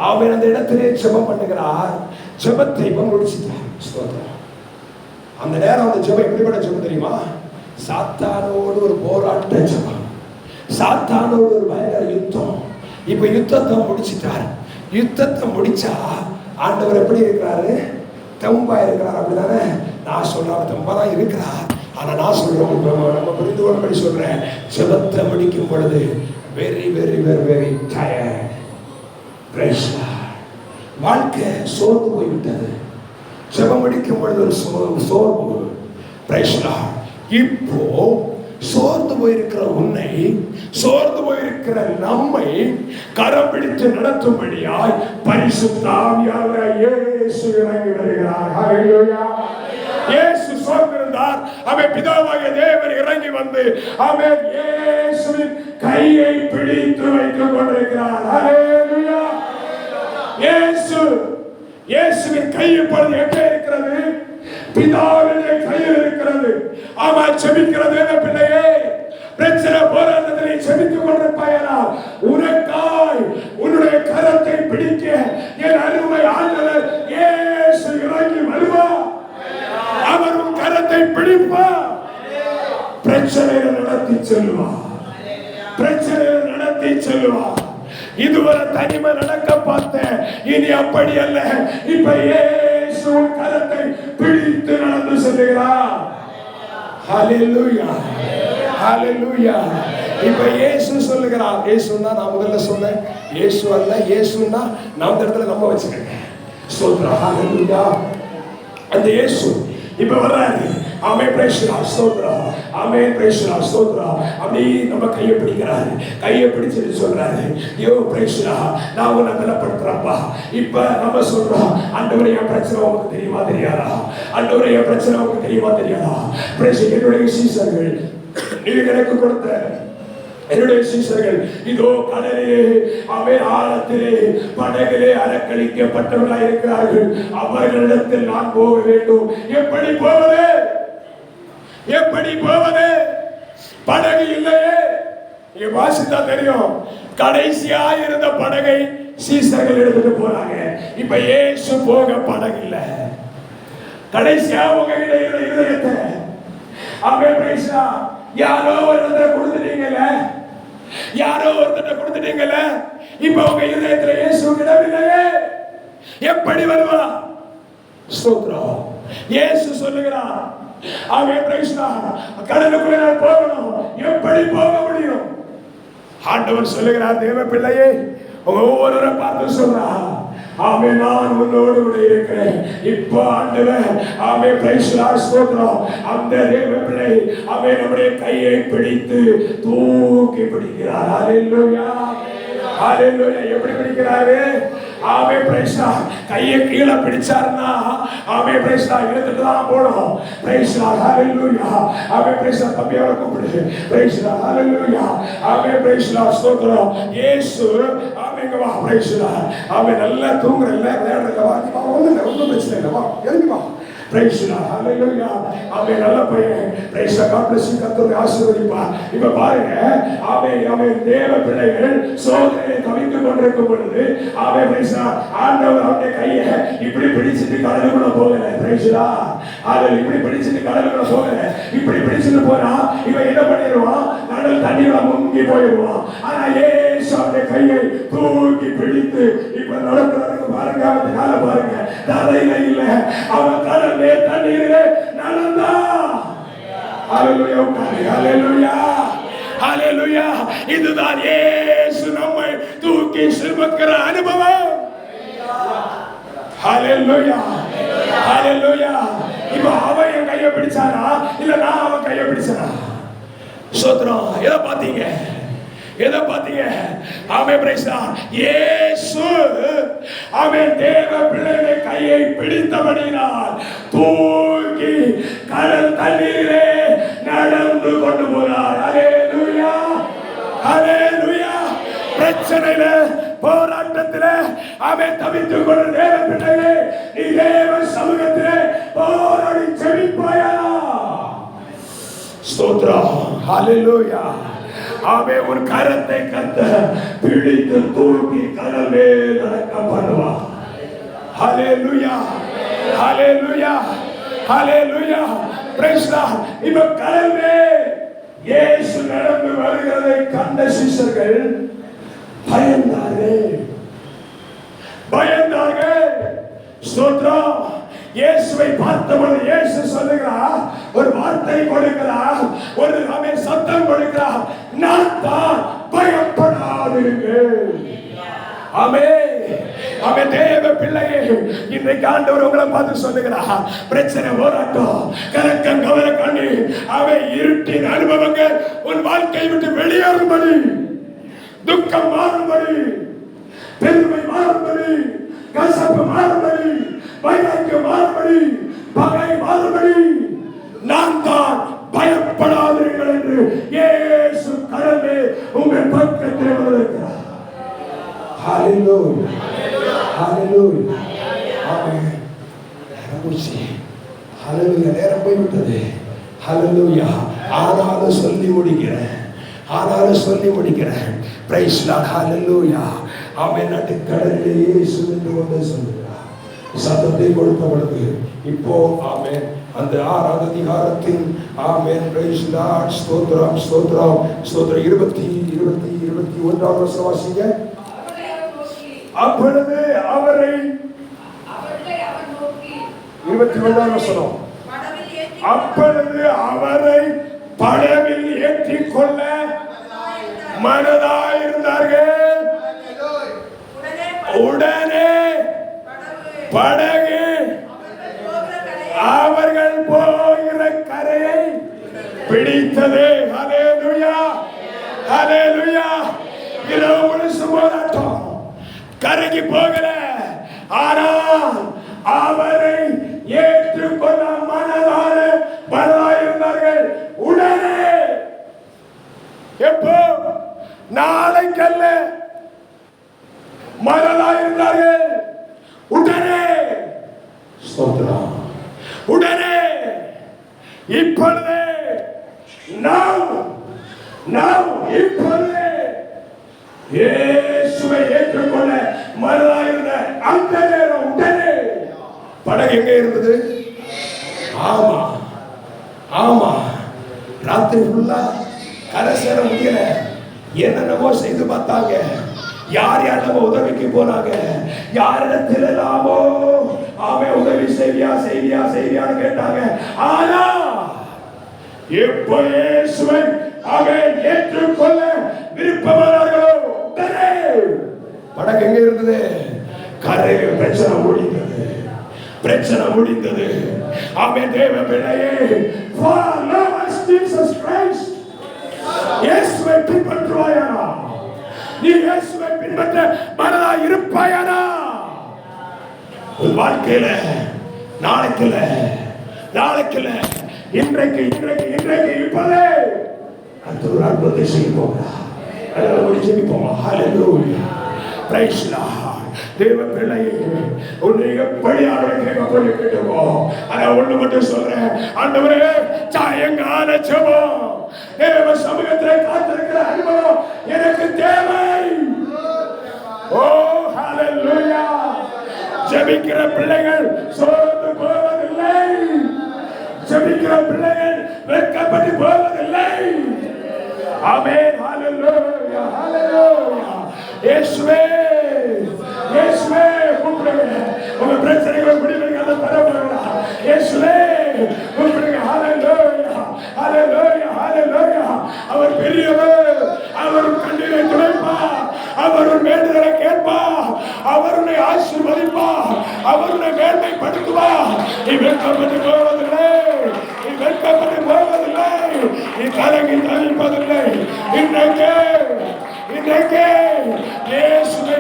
அவன் அந்த இடத்திலே ஜெபம் பண்ணுகிறார். ஜெபத்தை முடிச்சிட்டார். ஸ்தோத்திரம். அந்த நேரம் அந்த ஜெபம் எப்படிப்பட்ட ஜெபம் தெரியுமா? சாத்தானோடு ஒரு போராட்ட ஜெபம், சாத்தானோடு ஒரு பயங்கர யுத்தம். இப்ப யுத்தத்தை முடிச்சிட்டார். யுத்தத்தை முடிச்சா ஆண்டவர் எப்படி இருக்கிறாரு? தெம்பா இருக்கிறார். அப்படிதானே? நான் சொல்றேன் தெம்பா தான் இருக்கிறார். ஆனா நான் சொல்றேன், நம்ம புரிந்து கொள்ளும்படி சொல்றேன், ஜெபத்தை முடிக்கும் பொழுது very very very very tired. Price the Lord. வாழ்க்கை சோர்ந்து போய்விட்டது. ஜெபம் முடிக்கும் பொழுது ஒரு சோர்வு. Price the Lord. இப்போ சோர்ந்து போயிருக்கிற உன்னை, சோர்ந்து போயிருக்கிற நம்மை கரம் பிடித்து நடத்தும்படியாய் பரிசுத்த ஆவியானவர் இயேசு இறங்கி வருகிறார். ஹல்லேலூயா. இயேசு சோர்ந்திருந்தார். அவன் பிதாவாகிய தேவன் இறங்கி வந்து அவன் இயேசுவின் கையை பிடித்து வைத்துக் கொண்டிருக்கிறார். ஹல்லேலூயா. இயேசு இயேசுவின் கை இப்பொழுது எங்கே இருக்கிறது? பிதாவினுடைய கையில் இருக்கிறது. ஆமா, செபிக்கிற தேவ பிள்ளையே, பிரச்சனை போராட்டத்தில் செபித்துக் கொண்டிருப்பாயா? உனக்காய் உன்னுடைய கரத்தை பிடிக்க என் அருமை ஆண்டவர் இயேசு இறங்கி வருவார். அவர் உன் கரத்தை பிடிப்பார். பிரச்சனையை நடத்தி செல்வார். பிரச்சனையை நடத்தி செல்வார். இதுவரை தனிமை நடக்க பார்த்தேன், இனி அப்படி அல்ல. இப்ப இயேசு கரத்தை பிடித்து நடந்து செல்கிறார். ஹல்லேலூயா, ஹல்லேலூயா. இப்ப இயேசு சொல்லுகிறார். இயேசுன்னா நான் முதல்ல சொன்னேன், இயேசு அல்ல, இயேசுன்னா நான் இந்த இடத்துல நம்ம வச்சுக்கிறேன். ஸ்தோத்திரம், ஹல்லேலூயா. அந்த இயேசு இப்ப வர்றாரு. ஆமென், பிரைஸ் தி லார்ட். ஸ்தோத்திரம், ஆமென், பிரைஸ் தி லார்ட். ஸ்தோத்திரம். அப்படி நம்ம கையை பிடிக்கிறாரு. கையை பிடிச்சிட்டு சொல்றாரு, யோ பிரைஸ் தி லார்ட், நான் உன்னை பலப்படுத்துறப்பா. இப்ப நம்ம சொல்றோம், ஆண்டவரே என் பிரச்சனை உங்களுக்கு தெரியுமா தெரியாதா? ஆண்டவரே என் பிரச்சனை உங்களுக்கு தெரியுமா தெரியாதா? பிரைஸ் என்னுடைய சீசர்கள் நீங்க எனக்கு கொடுத்த என்னுடைய சீசர்கள் இதோ கடலிலே அவை ஆழத்திலே படகிலே அலக்களிக்கப்பட்டவர்களாக இருக்கிறார்கள். அவர்களிடத்தில் நான் போக வேண்டும். எப்படி போவது? எப்படி போவது? படகு இல்லையே. நீங்க வாசித்தா தெரியும். கடைசியா இருந்த படகை சீசர்கள் எடுத்துட்டு போறாங்க. இப்ப இயேசு போக படகு இல்ல. கடைசியா உங்ககிட்ட இருந்த இதயத்தை அவன் பேசினா, யாரோ ஒருத்தரை கொடுத்துட்டீங்கல்ல, யாரோ ஒருத்தரை கொடுத்துட்டீங்கல்ல, இப்ப உங்க இதயத்துல இயேசு இடமில்லையே, எப்படி வருவா? ஸ்தோத்திரம். இயேசு சொல்லுகிறார், அவன் பேசினா, கடலுக்குள்ள நான் போகணும். எப்படி போக முடியும்? ஆண்டவர் சொல்லுகிறார், தேவ பிள்ளையே, ஒவ்வொருவரை பார்த்து சொல்றார், ஆமே நான் உன்னோடு கூட இருக்கிறேன். இப்போ ஆண்டவர் ஆமே பிரைஸ் தி லார்ட். ஸ்தோத்திரம். அந்த தேவ பிள்ளை ஆமே நம்முடைய கையை பிடித்து தூக்கி பிடிக்கிறார். ஹல்லேலூயா, ஹல்லேலூயா. எப்படி பிடிக்கிறாரு? ஆமே பிரைஸ் தி லார்ட். கையை கீழே பிடிச்சாருன்னா ஆமே பிரைஸ் தி லார்ட் எடுத்துட்டு தான் போணும். Price the Lord, hallelujah. ஆமே பிரைஸ் தி லார்ட். தம்பியோட கூப்பிடு. Price the Lord, hallelujah. ஆமே பிரைஸ் தி லார்ட். ஸ்தோத்திரம். இயேசு ஆமெங்க வா. Praise the Lord. ஆமே நல்லா தூங்குறல்ல, விளையாடுறல, வா ஒண்ணும் பிரச்சனை இல்லை, வா எழுதி வா. Praise the Lord, hallelujah. ஆமே நல்ல பையன். Praise the Lord. God bless you. கர்த்தர் ஆசீர்வதிப்பா. இப்ப பாருங்க, ஆமே ஆமே தேவ பிள்ளைகள் சோதனையை தவித்துக் கொண்டிருக்கும் பொழுது ஆமே பிரைஸ் தி லார்ட் ஆண்டவர் அவருடைய கையை இப்படி பிடிச்சிட்டு கடலுக்குள்ள போகல. Price the Lord. ஆண்டவர் இப்படி பிடிச்சிட்டு கடலுக்குள்ள போகல. இப்படி பிடிச்சிட்டு போனா இவன் என்ன பண்ணிடுவான்? கடல் தண்ணியில முங்கி போயிடுவான். ஆனா இயேசு அவருடைய கையை தூக்கி பிடித்து இப்ப நடத்துறதுக்கு பாருங்க. அவன் காலை பாருங்க, தரையில இல்ல, அவன் கடல் தண்ணீரிலே நடந்தா. ஹல்லேலூயா, ஹல்லேலூயா, ஹல்லேலூயா. இதுதான் இயேசு நம்மை தூக்கி சுமக்கிற அனுபவம். ஹல்லேலூயா, ஹல்லேலூயா. இப்போ அவன் என் கையை பிடிச்சானா இல்ல நான் அவன் கையை பிடிச்சனா? ஸ்தோத்திரம். எதை பார்த்தீங்க? எதை பார்த்தீங்க? ஆமென், பிரைஸ் தி லார்ட். இயேசு ஆமென் தேவ பிள்ளையை கையை பிடித்தபடியால் தூக்கி கடல் தண்ணீரிலே நடந்து கொண்டு போனார். ஹல்லேலூயா, ஹல்லேலூயா. பிரச்சனையில போராட்டத்தில ஆமென் தவித்துக் கொண்ட தேவ பிள்ளையே, நீ தேவ சமூகத்திலே போராடி ஜெபிப்பாயா? ஸ்தோத்திரம். ஹல்லேலூயா. ஆமே உன் கரத்தை கர்த்தர் பிடித்து தூக்கி கடலே நடக்க பண்ணுவார். Hallelujah, hallelujah, hallelujah. Praise the Lord. இப்ப கடலே இயேசு நடந்து வருகிறதை கண்ட சீஷர்கள் பயந்தார்கள், பயந்தார்கள். ஸ்தோத்திரம். இயேசுவை பார்த்தபோது இயேசு சொல்லுகிறார், ஒரு வார்த்தை கொடுக்கிறார், ஒரு ஆமென் சத்தம் கொடுக்கிறார், நான் தான், பயப்படாதீர்கள். ஆமென், ஆமென். தேவ பிள்ளையே, இன்றைக்கு ஆண்டவர் உங்களை பார்த்து சொல்லுகிறார், பிரச்சனை போராட்டம் கலக்கம் கவலை கண்ணி அவை இருட்டின் அனுபவங்கள் உன் வாழ்க்கையை விட்டு வெளியேறும்படி, துக்கம் மாறும்படி, பெருமை மாறும்படி, கசப்பு மாறும்படி, வைராக்கியம் மாறும்படி, பகை மாறும்படி, நான் தான், பயப்படாதீர்கள் என்று இயேசு கடலே உங்கள் பக்கத்தில் வந்திருக்கிறார். ஹல்லேலூயா, ஹல்லேலூயா. கண்மூச்சி. ஹல்லேலூயா. நேரம் போய்விட்டது. ஹல்லேலூயா. ஆனாலும் சொல்லி முடிக்கிறேன். Price Lord. ஹல்லேலூயா. ஆமென். நடுக்கடலிலே இயேசு என்று வந்து சொல்கிறார். சத்தத்தை கொடுத்த பொழுது இப்போ ஆமென் அந்த 6வது அதிகாரத்தின் ஆமென் பிரைஸ் லார்ட். ஸ்தோத்திரம் 21வது வசனம் வாசிங்க. அப்பொழுது அவரை 21வது வசனம். அப்பொழுது அவரை படவில் ஏற்றிக் கொள்ள மனதாயிருந்தார்கள். உடனே படகு அவர்கள் போகிற கரையை பிடித்தது. ஹல்லேலூயா. ஹல்லேலூயா. இரவு முழுசும் போராட்டம். கரைக்கு போகல. ஆனால் அவரை ஏற்றுக்கொள்ள மனதாயிருந்தார்கள். உடனே எப்போ? நாளைக்கல்ல. மனதாயிருந்தார்கள். உடனே. ஸ்தோத்திரம். உடனே. இப்பொழுது. இப்பொழுது இயேசுவை ஏற்றுக்கொள்ள மனதாயிருந்த அந்த நேரம் உடனே படகு எங்க இருந்தது? ஆமா ராத்திரி ஃபுல்லா கரை சேர முடியல. என்னென்னமோ செய்து பார்த்தாங்க. யாரிடமோ உதவிக்கு போனாங்க. யாரிடத்தில் எல்லாமோ அவன் உதவி செய்வியான்னு கேட்டாங்க. ஆனா எப்போ இயேசுவை அவன் ஏற்றுக்கொள்ள விருப்பமானார்களோ உடனே படகு எங்க இருந்தது? கரையில். பிரச்சனை முடிந்தது. ஆமென். தேவ பிள்ளையே, follow us Jesus Christ. இயேசுவை பின்பற்றுவாயானா? நீ இயேசுவை பின்பற்ற மனதாய் இருப்பாயானா? உன் வாழ்க்கையில நாளைக்கு இன்றைக்கு இப்பவே அடுத்த ஒரு அற்புதத்தை செய்ய போகிறார். ஹல்லேலூயா. Praise Lord. தேவ பிள்ளையே, உன்னை எப்படி ஆண்டவரை கேட்டுக்கோ. ஆனா ஒண்ணு மட்டும் சொல்றேன். ஆண்டவரே, சாயங்கால ஜெபம், தேவ சமூகத்திலே காத்திருக்கிற அனுபவம் எனக்கு தேவை. ஓ ஹல்லேலூயா. ஜெபிக்கிற பிள்ளைகள் சோர்ந்து போவதில்லை. ஜெபிக்கிற பிள்ளைகள் வெட்கப்பட்டு போவதில்லை. ஆமென். ஹல்லேலூயா. இயேசுவே கூப்பிடுங்க. உங்க பிரச்சனைகளை முடிவுக்கு அதை தரப்படுங்க. இயேசுவே கூப்பிடுங்க. ஹல்லேலூயா. அவர் பெரியவர். அவர் கண்ணீரை துடைப்பார். அவர் வேண்டுதலை கேட்பார். அவர் உன்னை ஆசீர்வதிப்பார். அவர் உன்னை மேன்மைப்படுத்துவார். நீ வெட்கப்பட்டு போவதில்லை. நீ கலங்கி தவிப்பதில்லை. இன்றைக்கு இயேசுவை